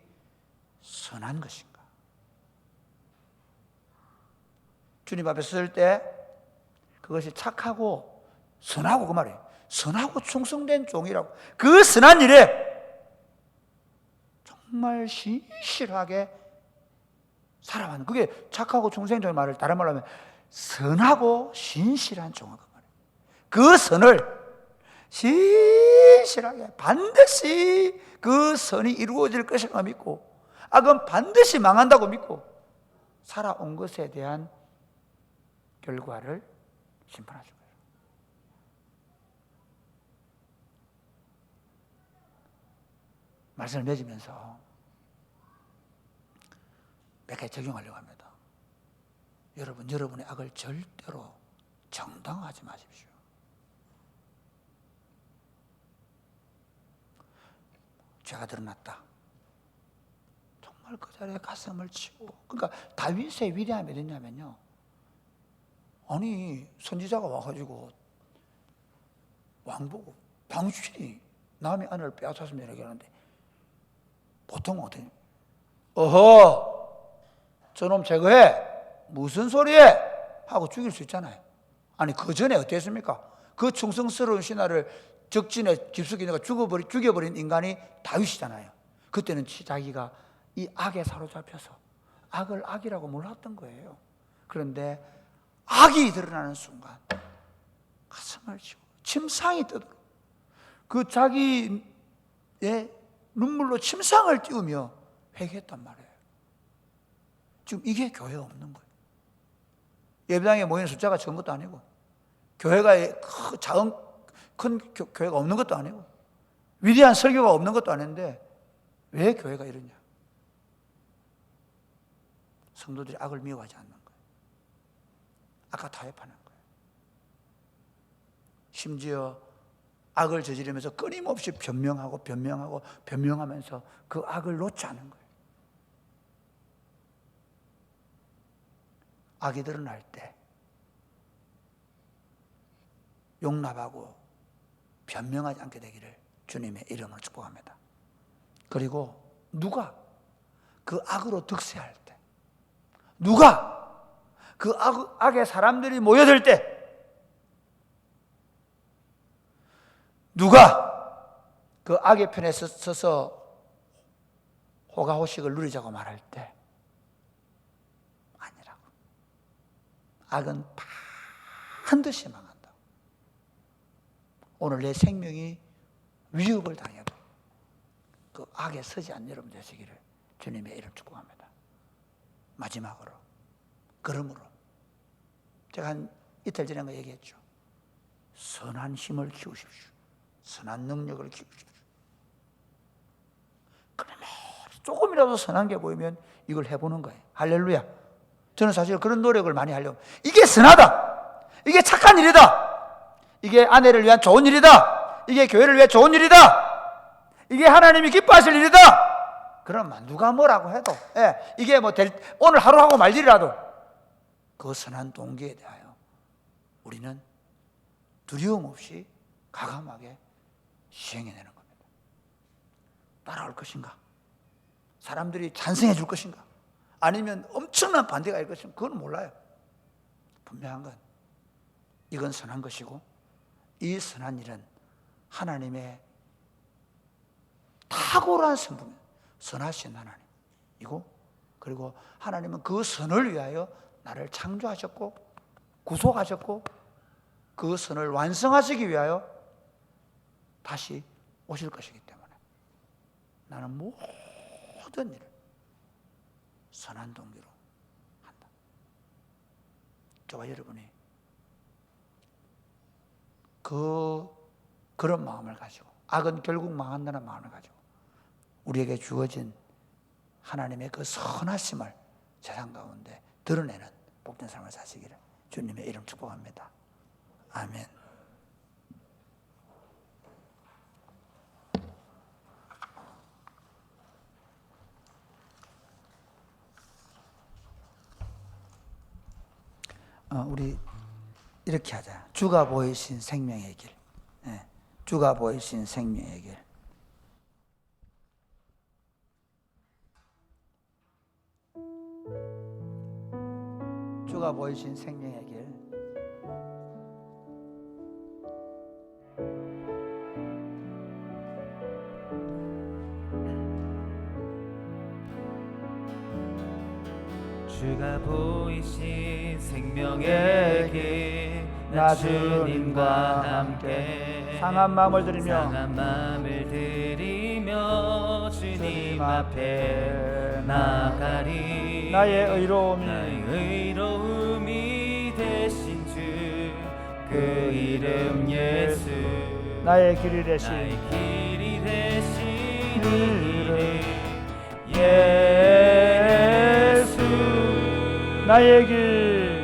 선한 것인가? 주님 앞에 설 때 그것이 착하고 선하고, 그 말이에요. 선하고 충성된 종이라고. 그 선한 일에 정말 신실하게 살아가는, 그게 착하고 충성된 종의 말을 다른 말로 하면 선하고 신실한 종이라고 말이에요. 그 선을 신실하게 반드시 그 선이 이루어질 것이라고 믿고 악은 반드시 망한다고 믿고 살아온 것에 대한 결과를 심판하실 거예요. 말씀을 맺으면서 몇 가지 적용하려고 합니다. 여러분, 여러분의 악을 절대로 정당화하지 마십시오. 죄가 드러났다. 정말 그 자리에 가슴을 치고, 그러니까 다윗의 위대함이 어딨냐면요, 아니 선지자가 와가지고 왕보고 당신이 남의 아내를 빼앗았으면 이렇게 하는데 보통 어떻게, 어허 저놈 제거해, 무슨 소리해 하고 죽일 수 있잖아요. 아니 그 전에 어땠습니까? 그 충성스러운 신하를 적진에 깊숙이 죽여버린 인간이 다윗이잖아요. 그때는 자기가 이 악에 사로잡혀서 악을 악이라고 몰랐던 거예요. 그런데 악이 드러나는 순간 가슴을 치고 침상이 뜨도록 그 자기의 눈물로 침상을 띄우며 회개했단 말이에요. 지금 이게 교회가 없는 거예요. 예배당에 모이는 숫자가 적은 것도 아니고 교회가 큰 교회가 없는 것도 아니고 위대한 설교가 없는 것도 아닌데 왜 교회가 이러냐? 성도들이 악을 미워하지 않는 거예요. 악과 타협하는 거예요. 심지어 악을 저지르면서 끊임없이 변명하면서 그 악을 놓지 않은 거예요. 악이 드러날 때 용납하고 변명하지 않게 되기를 주님의 이름으로 축복합니다. 그리고 누가 그 악으로 득세할 때, 누가 그 악의 사람들이 모여들 때, 누가 그 악의 편에 서서 호가호식을 누리자고 말할 때 아니라고. 악은 반드시 망한다. 오늘 내 생명이 위협을 당해도 그 악에 서지 않는 여러분 되시기를 주님의 이름 축복합니다. 마지막으로, 그러므로 제가 한 이틀 전에 그 얘기했죠. 선한 힘을 키우십시오. 선한 능력을 키우십시오. 그러면 조금이라도 선한 게 보이면 이걸 해보는 거예요. 할렐루야. 저는 사실 그런 노력을 많이 하려고, 이게 선하다, 이게 착한 일이다, 이게 아내를 위한 좋은 일이다, 이게 교회를 위해 좋은 일이다, 이게 하나님이 기뻐하실 일이다, 그러면 누가 뭐라고 해도, 이게 뭐 오늘 하루 하고 말 일이라도 그 선한 동기에 대하여 우리는 두려움 없이 과감하게 시행해내는 겁니다. 따라올 것인가? 사람들이 찬성해 줄 것인가? 아니면 엄청난 반대가 일 것인가? 그건 몰라요. 분명한 건 이건 선한 것이고, 이 선한 일은 하나님의 탁월한 성품, 선하신 하나님이고, 그리고 하나님은 그 선을 위하여 나를 창조하셨고 구속하셨고 그 선을 완성하시기 위하여 다시 오실 것이기 때문에 나는 모든 일을 선한 동기로 한다. 저와 여러분이 그런 마음을 가지고, 악은 결국 망한다는 마음을 가지고 우리에게 주어진 하나님의 그 선하심을 세상 가운데 드러내는 복된 삶을 사시기를 주님의 이름 축복합니다. 아멘. 우리 이렇게 하자. 주가 보이신 생명의 길. 주가 보이신 생명의 길. 주가 보이신 생명의 길. 주가 보이신 생명의 길, 나 주님과 함께 상한 마음을 드리며 주님 앞에 나가리. 나의 의로움이 되신 주, 그 이름 예수. 나의 길이 되신 이름 예수. 나의 길,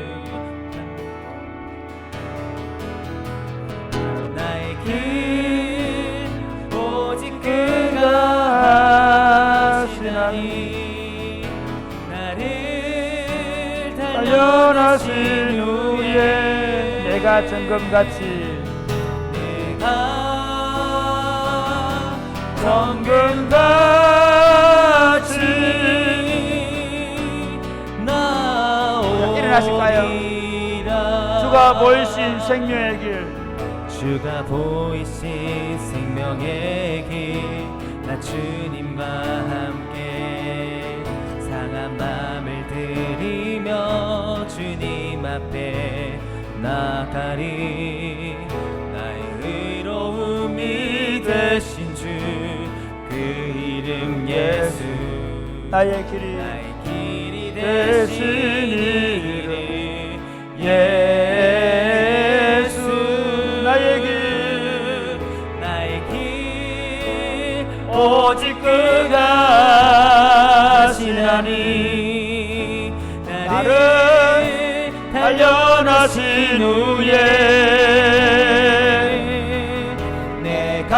오직 그가 하시나니, 나를 단련하신 후에 내가 정금같이 일어나실까요? 주가 보이신 생명의 길. 주가 보이신 생명의 길, 나 주님과 함께 상한 마음을 드리며 주님 앞에 나가리. 나의 의로움이 되신 주 그 이름 예수. 나의 길이 되신 이름 예수. 나의 길 오직 그가 하시나니. 나를 단련하신 후에 내가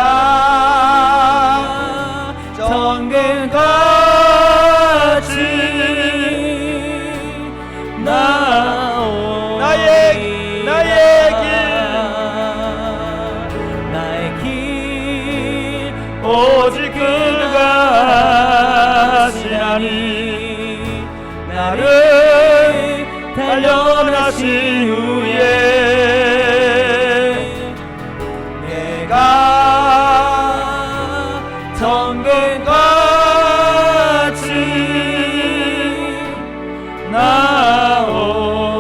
정금같이 나의 길 오직 그가 하시나니. 나를 단련하신 후에 내가 정금같이 나오리라.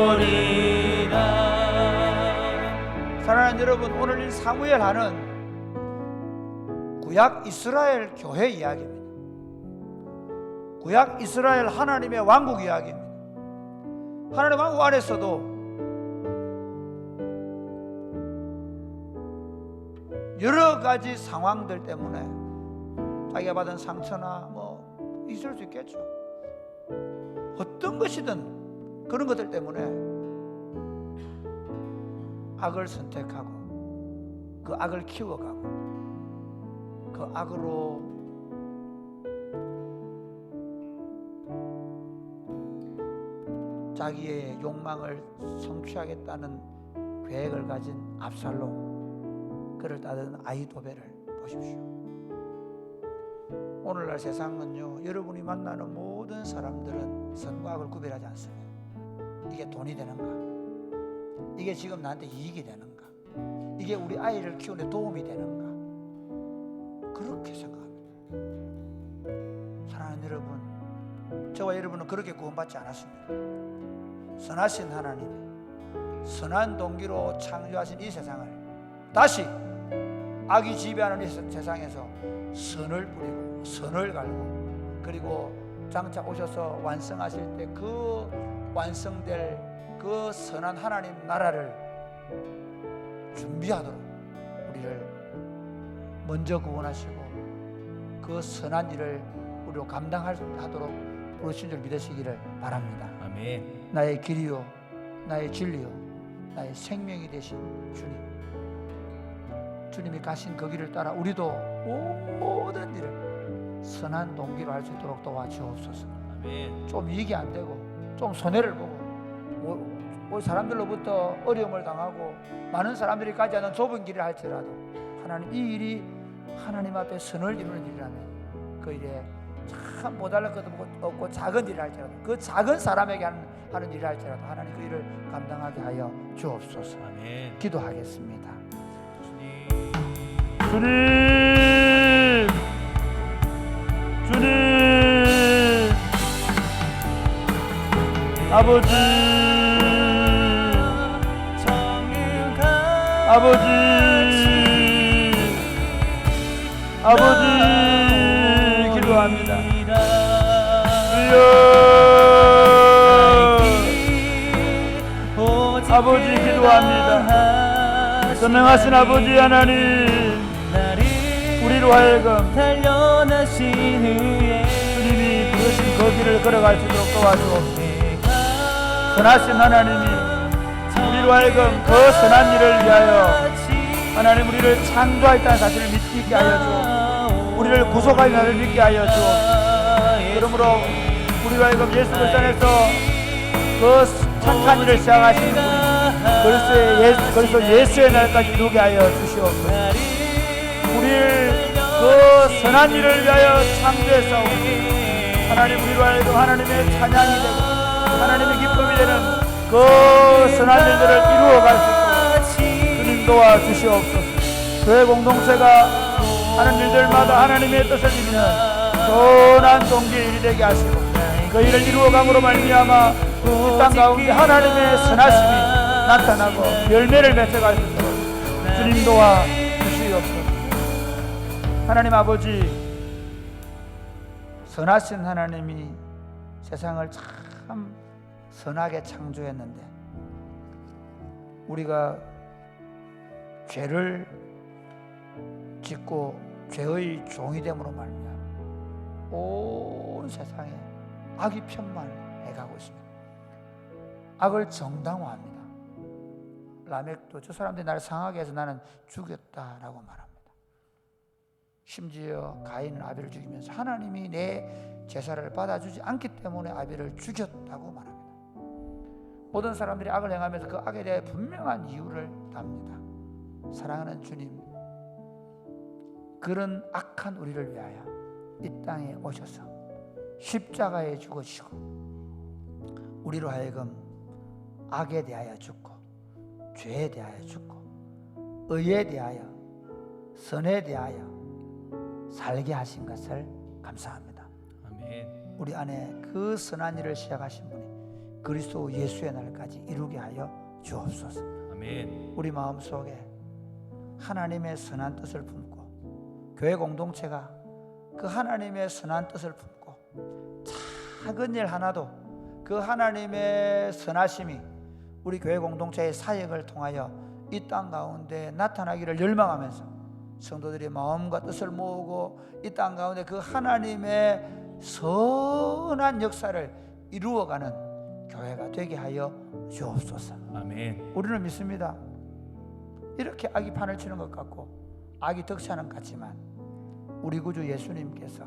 사랑하는 여러분, 오늘 이 사무엘 하는 구약 이스라엘 교회 이야기입니다. 구약 이스라엘 하나님의 왕국 이야기입니다. 하나님의 왕국 안에서도 여러 가지 상황들 때문에 자기가 받은 상처나 뭐 있을 수 있겠죠. 어떤 것이든 그런 것들 때문에 악을 선택하고 그 악을 키워가고 그 악으로 자기의 욕망을 성취하겠다는 계획을 가진 압살롬, 그를 따르는 아히도벨을 보십시오. 오늘날 세상은요, 여러분이 만나는 모든 사람들은 선과 악을 구별하지 않습니다. 이게 돈이 되는가? 이게 지금 나한테 이익이 되는가? 이게 우리 아이를 키우는 데 도움이 되는가? 그렇게 생각합니다. 사랑하는 여러분, 저와 여러분은 그렇게 구원받지 않았습니다. 선하신 하나님이 선한 동기로 창조하신 이 세상을 다시 악이 지배하는 이 세상에서 선을 뿌리고 선을 갈고, 그리고 장차 오셔서 완성하실 때 그 완성될 그 선한 하나님 나라를 준비하도록 우리를 먼저 구원하시고 그 선한 일을 우리로 감당하도록 부르신 줄 믿으시기를 바랍니다. 아멘. 나의 길이요 나의 진리요 나의 생명이 되신 주님, 주님이 가신 그 길을 따라 우리도 모든 일을 선한 동기로 할 수 있도록 도와주옵소서. 아멘. 좀 이익이 안 되고 좀 손해를 보고 우리 사람들로부터 어려움을 당하고 많은 사람들이 가지 않은 좁은 길을 할지라도 하나님, 이 일이 하나님 앞에 선을 이루는 일이라면 그 일에 참 모자랄 것도 없고 작은 일을 할지라도, 그 작은 사람에게 하는 일을 할지라도 하나님 그 일을 감당하게 하여 주옵소서. 아멘. 기도하겠습니다. 주님, 아버지, 아버지 기도합니다. 아버지 기도합니다. 선명하신 아버지 하나님, 우리로 하여금 주님이 부르신 그 길을 걸어갈 수 있도록 도와주옵소서. 선하신 하나님이 우리로 하여금 그 선한 일을 위하여 하나님 우리를 창조하였다는 사실을 믿게 하여 주옵소서. 우리를 구속하신 나를 믿게 하여 주옵소서. 그러므로 우리로 하여금 예수 그리스도 안에서 그 착한 일을 시작하신 우리 그리스도 예수의 날까지 이루게 하여 주시옵소서. 우리를 그 선한 일을 위하여 창조했사오니 하나님 우리로 하여금 하나님의 찬양이 되고 하나님의 기쁨이 되는 그 선한 일들을 이루어갈 수 있도록 주님 도와주시옵소서. 교회 공동체가 하는 일들마다 하나님의 뜻을 이루는 선한 동기의 일이 되게 하시고 그 일을 이루어감으로 말미암아 이 땅 가운데 하나님의 선하심이 나타나고 열매를 맺어갈 수 있도록 주님 도와 주시옵소서. 하나님 아버지, 선하신 하나님이 세상을 참 선하게 창조했는데 우리가 죄를 짓고 죄의 종이 됨으로 말미암아 온 세상에 악이 편만해가고 있습니다. 악을 정당화합니다. 라멕도 저 사람들이 나를 상하게 해서 나는 죽였다라고 말합니다. 심지어 가인은 아벨을 죽이면서 하나님이 내 제사를 받아주지 않기 때문에 아벨을 죽였다고 말합니다. 모든 사람들이 악을 행하면서 그 악에 대해 분명한 이유를 답니다. 사랑하는 주님, 그런 악한 우리를 위하여 이 땅에 오셔서 십자가에 죽으시고 우리로 하여금 악에 대하여 죽고 죄에 대하여 죽고 의에 대하여 선에 대하여 살게 하신 것을 감사합니다. 아멘. 우리 안에 그 선한 일을 시작하신 분이 그리스도 예수의 날까지 이루게 하여 주옵소서. 아멘. 우리 마음속에 하나님의 선한 뜻을 품고 교회 공동체가 그 하나님의 선한 뜻을 품고 작은 일 하나도 그 하나님의 선하심이 우리 교회 공동체의 사역을 통하여 이 땅 가운데 나타나기를 열망하면서 성도들이 마음과 뜻을 모으고 이 땅 가운데 그 하나님의 선한 역사를 이루어가는 교회가 되게 하여 주옵소서. 아멘. 우리는 믿습니다. 이렇게 악이 판을 치는 것 같고 악이 득세하는 것 같지만 우리 구주 예수님께서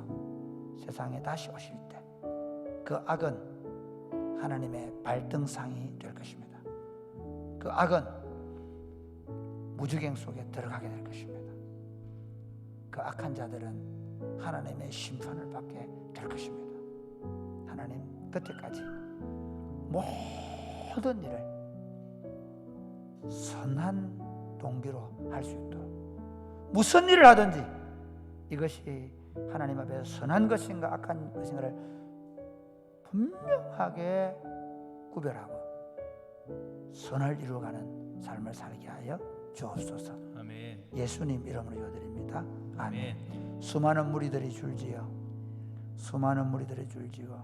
세상에 다시 오실 때 그 악은 하나님의 발등상이 될 것입니다. 그 악은 무주갱 속에 들어가게 될 것입니다. 그 악한 자들은 하나님의 심판을 받게 될 것입니다. 하나님, 그때까지 모든 일을 선한 동기로 할 수 있도록 무슨 일을 하든지 이것이 하나님 앞에 선한 것인가 악한 것인가를 분명하게 구별하고 선을 이루어가는 삶을 살게 하여 주옵소서. 아멘. 예수님 이름으로 기도드립니다. 아멘. 아멘. 수많은 무리들이 줄지어 수많은 무리들이 줄지어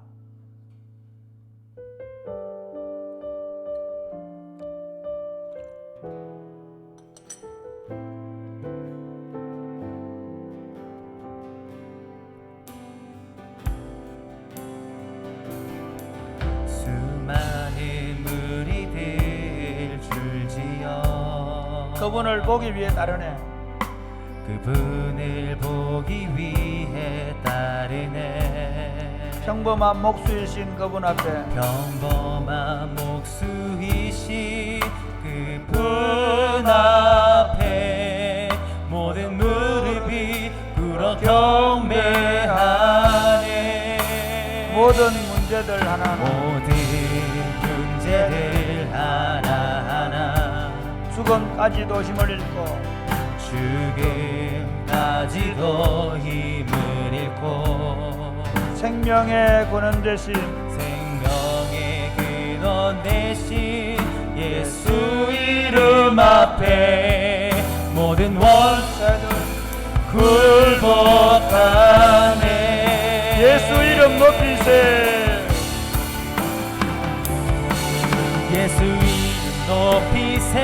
수많은 무리들 줄지어 그분을 보기 위해 따르네. 그분을 보기 위해 따르네. 평범한 목수이신 그분 앞에 평범한 목수이신 그분 앞에 모든 무릎이 꿇어 경배하네. 모든 문제들 하나하나 모든 문제들 하나하나 죽음까지도 힘을 잃고 죽음까지도 힘을 잃고 생명의 근원 되신 생명의 근원 되신 예수 이름 앞에 모든 원수들 굴복하네. 예수 이름 높이세. 예수 이름 높이세.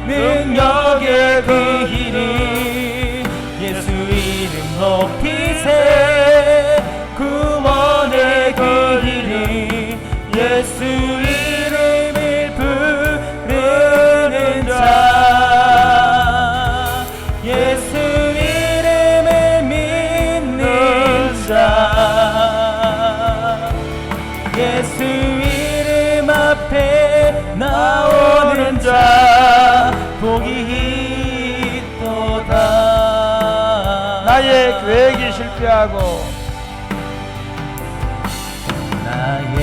능력의 그 이름 예수 이름 높이세. 구원의 그 이름 예수 이름을 부르는 자 예수 이름을 믿는 자 예수 이름 앞에 나오는 자 복이 있도다. 나의 계획이 실패하고 나의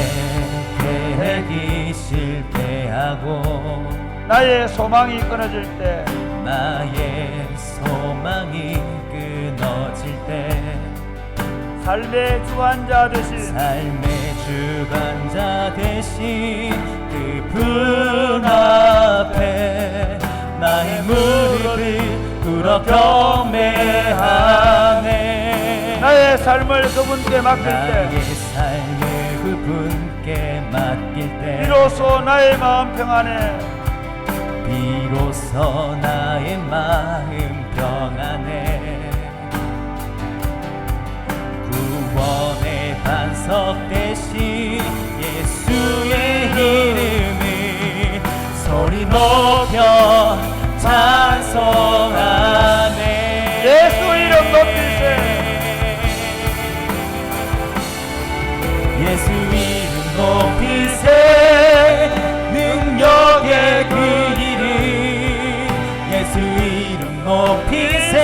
계획이 실패하고 나의 소망이 끊어질 때 나의 소망이 끊어질 때 삶의 주관자 되신 삶의 주관자 되신 그분 너 경배하네. 나의 삶을 그분께 맡길 때 나의 삶을 그분께 맡길 때 비로소 나의 마음 평안해. 비로소 나의 마음 평안해. 구원의 반석 대신 예수의 이름을 소리 높여 찬송하네. 예수 이름 높이세. 예수 이름 높이세. 능력의 그 이름 예수 이름 높이세.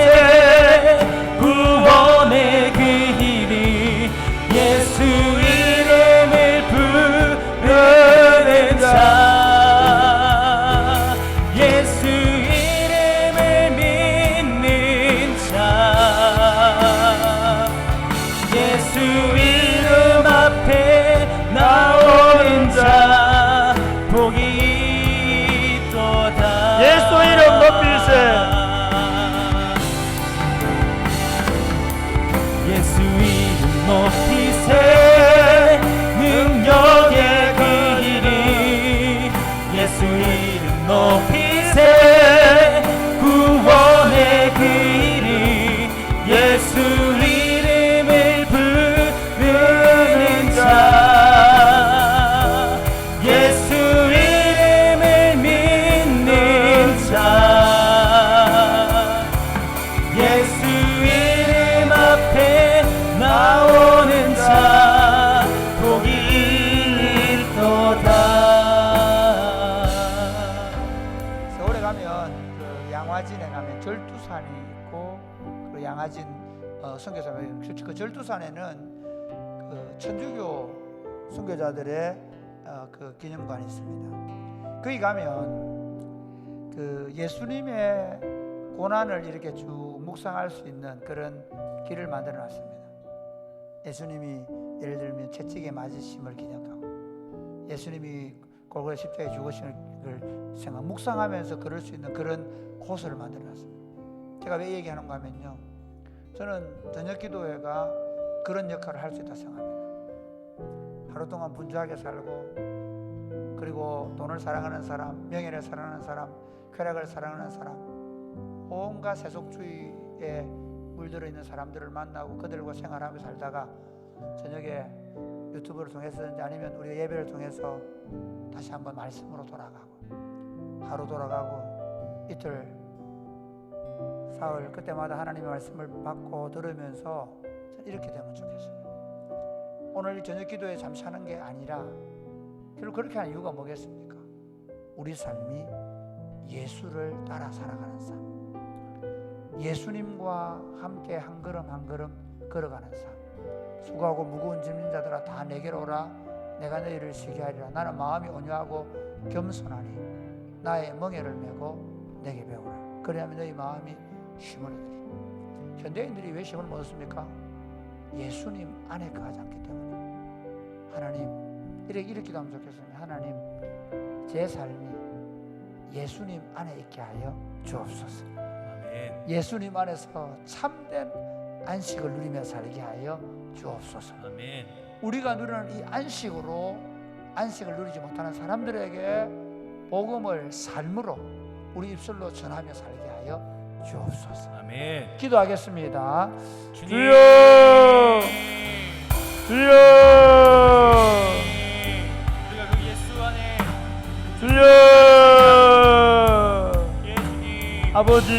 구원의 그 이름 예수 이름을 부르는 자. 예수 이름을 믿는 자. 예수 이름 앞에 나오는 자 복이 있도다. 예수 이름 높이세. 예수 이름 높이세. 능력의 그 이름 예수 이름 높이세. 구원의 그 이름 예수 이름을 부르는 자. 예수 이름을 믿는 자. 예수 이름 앞에 나오는 자 복이 있도다. 서울에 가면 그 양화진에 가면 절두산이 있고 그 양화진 선교사가 그 절두산에는 그 천주교 선교자들의 그 기념관이 있습니다. 거기 가면 그 예수님의 고난을 이렇게 쭉 묵상할 수 있는 그런 길을 만들어 놨습니다. 예수님이 예를 들면 채찍에 맞으심을 기념하고 예수님이 골고루 십자가에 죽으심을 묵상하면서 걸을 수 있는 그런 곳을 만들어 놨습니다. 제가 왜 얘기하는가 하면요, 저는 저녁기도회가 그런 역할을 할 수 있다고 생각합니다. 하루 동안 분주하게 살고, 그리고 돈을 사랑하는 사람, 명예를 사랑하는 사람, 쾌락을 사랑하는 사람, 온갖 세속주의에 물들어 있는 사람들을 만나고 그들과 생활하며 살다가 저녁에 유튜브를 통해서든지 아니면 우리가 예배를 통해서 다시 한번 말씀으로 돌아가고, 하루 돌아가고 이틀 사흘, 그때마다 하나님의 말씀을 받고 들으면서 이렇게 되면 좋겠습니다. 오늘 이 저녁 기도에 잠시 하는 게 아니라 결국 그렇게 하는 이유가 뭐겠습니까? 우리 삶이 예수를 따라 살아가는 삶, 예수님과 함께 한 걸음 한 걸음 걸어가는 삶. 수고하고 무거운 짐진 자들아 다 내게로 오라, 내가 너희를 쉬게 하리라. 나는 마음이 온유하고 겸손하니 나의 멍에를 메고 내게 배우라. 그래야면 너희 마음이 쉼을 얻으리라. 현대인들이 왜 쉼을 못 얻습니까? 예수님 안에 거하지 않기 때문에. 하나님, 이렇게 기도하면 좋겠습니다. 하나님, 제 삶이 예수님 안에 있게 하여 주옵소서. 아멘. 예수님 안에서 참된 안식을 누리며 살게 하여 주옵소서. 아멘. 우리가 누리는 이 안식으로 안식을 누리지 못하는 사람들에게 복음을 삶으로 우리 입술로 전하며 살게 하여 주옵소서. 아멘. 기도하겠습니다. 주님. 주여, 주여, 우리가 그 예수 안에 주여, 예수님. 아버지,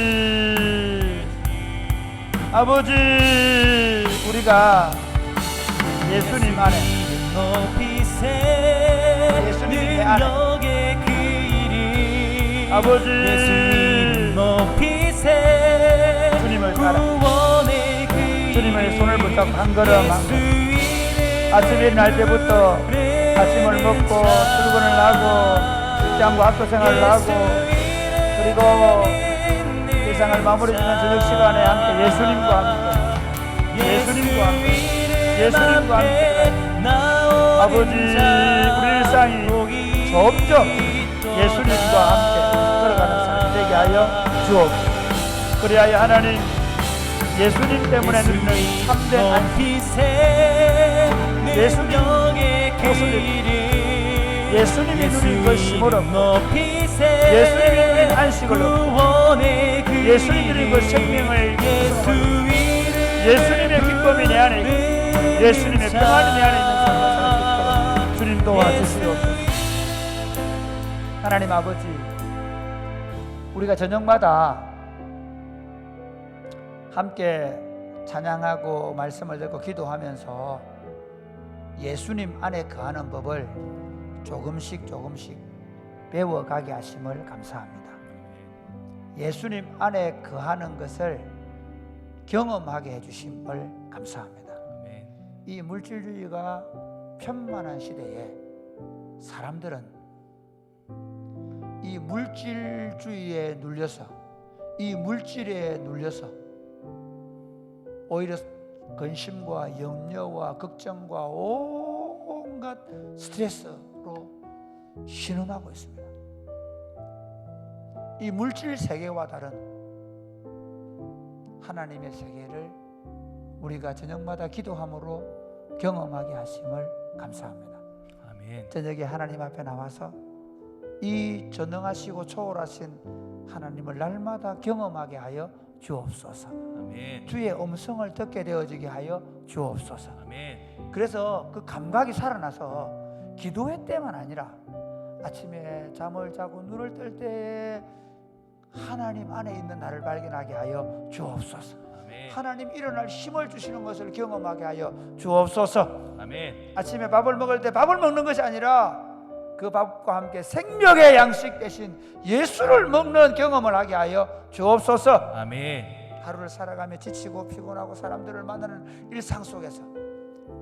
아버지, 우리가 예수님 안에, 예수님이 내 안에, 그 이름 아버지, 예수님 높이세. 주님을 따라, 구원의 그 주님의 손을 이름 붙잡고 한 걸음 한 걸음, 예수 아침에 일어날 때부터 아침을 먹고 출근을 하고 직장과 학교 생활을 하고, 그리고 세상을 마무리 짓는 저녁 시간에 함께 예수님과 함께, 예수님과 함께, 예수님과 함께, 아버지, 우리 일상이 점점 예수님과 함께 걸어가는 삶이 되게 하여 주옵소서. 그리하여 하나님 예수님 때문에 누리는 참된 안식, 예수님 옷을 예수님이 누린 그 쉼을 얻고 예수님이 누린 안식을 얻고 예수님이 누린 그 생명을 구성하고 예수님의 기쁨이 내 안에 있고 예수님의 평안이 내 안에 있는 삶을 살 수 있도록 주님 도와주시옵소서. 하나님 아버지, 우리가 저녁마다 함께 찬양하고 말씀을 듣고 기도하면서 예수님 안에 거하는 법을 조금씩 배워가게 하심을 감사합니다. 예수님 안에 거하는 것을 경험하게 해주심을 감사합니다. 이 물질주의가 편만한 시대에 사람들은 이 물질주의에 눌려서 이 물질에 눌려서 오히려 근심과 염려와 걱정과 온갖 스트레스로 신음하고 있습니다. 이 물질 세계와 다른 하나님의 세계를 우리가 저녁마다 기도함으로 경험하게 하심을 감사합니다. 아멘. 저녁에 하나님 앞에 나와서 이 전능하시고 초월하신 하나님을 날마다 경험하게 하여 주옵소서. 아멘. 주의 음성을 듣게 되어지게 하여 주옵소서. 아멘. 그래서 그 감각이 살아나서 기도회 때만 아니라 아침에 잠을 자고 눈을 뜰 때에 하나님 안에 있는 나를 발견하게 하여 주옵소서. 아멘. 하나님 일어날 힘을 주시는 것을 경험하게 하여 주옵소서. 아멘. 아침에 밥을 먹을 때 밥을 먹는 것이 아니라 그 밥과 함께 생명의 양식 대신 예수를 먹는 경험을 하게 하여 주옵소서. 아멘. 하루를 살아가며 지치고 피곤하고 사람들을 만나는 일상 속에서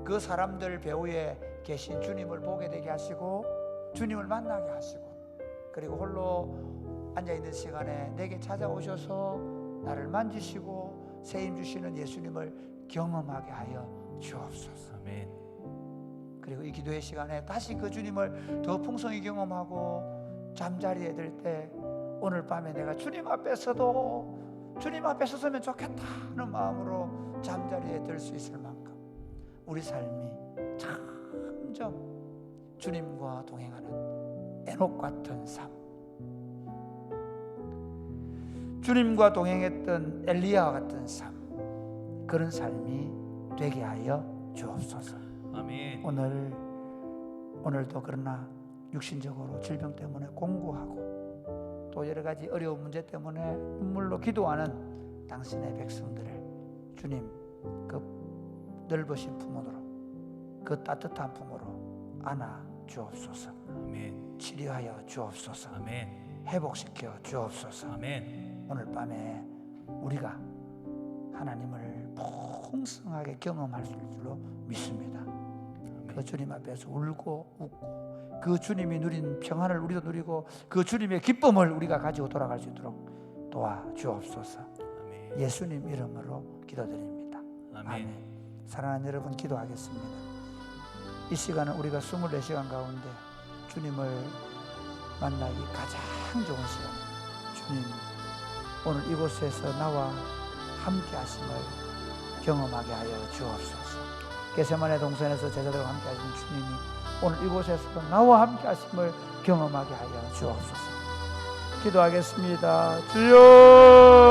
그 사람들 배후에 계신 주님을 보게 되게 하시고 주님을 만나게 하시고 그리고 홀로 앉아있는 시간에 내게 찾아오셔서 나를 만지시고 세임 주시는 예수님을 경험하게 하여 주옵소서. 아멘. 그리고 이 기도의 시간에 다시 그 주님을 더 풍성히 경험하고 잠자리에 들 때 오늘 밤에 내가 주님 앞에 섰으면 좋겠다는 마음으로 잠자리에 들 수 있을 만큼 우리 삶이 점점 주님과 동행하는 에녹 같은 삶, 주님과 동행했던 엘리야와 같은 삶, 그런 삶이 되게 하여 주옵소서. 아멘. 오늘도 그러나 육신적으로 질병 때문에 공고하고 또 여러 가지 어려운 문제 때문에 눈물로 기도하는 당신의 백성들을 주님 그 넓으신 품으로 그 따뜻한 품으로 안아 주옵소서. 아멘. 치료하여 주옵소서. 아멘. 회복시켜 주옵소서. 아멘. 오늘 밤에 우리가 하나님을 풍성하게 경험할 줄로 믿습니다. 그 주님 앞에서 울고 웃고 그 주님이 누린 평안을 우리도 누리고 그 주님의 기쁨을 우리가 가지고 돌아갈 수 있도록 도와주옵소서. 아멘. 예수님 이름으로 기도드립니다. 아멘. 사랑하는 여러분, 기도하겠습니다. 이 시간은 우리가 24시간 가운데 주님을 만나기 가장 좋은 시간. 주님, 오늘 이곳에서 나와 함께 하심을 경험하게 하여 주옵소서. 겟세마네 동산에서 제자들과 함께 하신 주님이 오늘 이곳에서 나와 함께 하심을 경험하게 하여 주옵소서. 기도하겠습니다. 주여.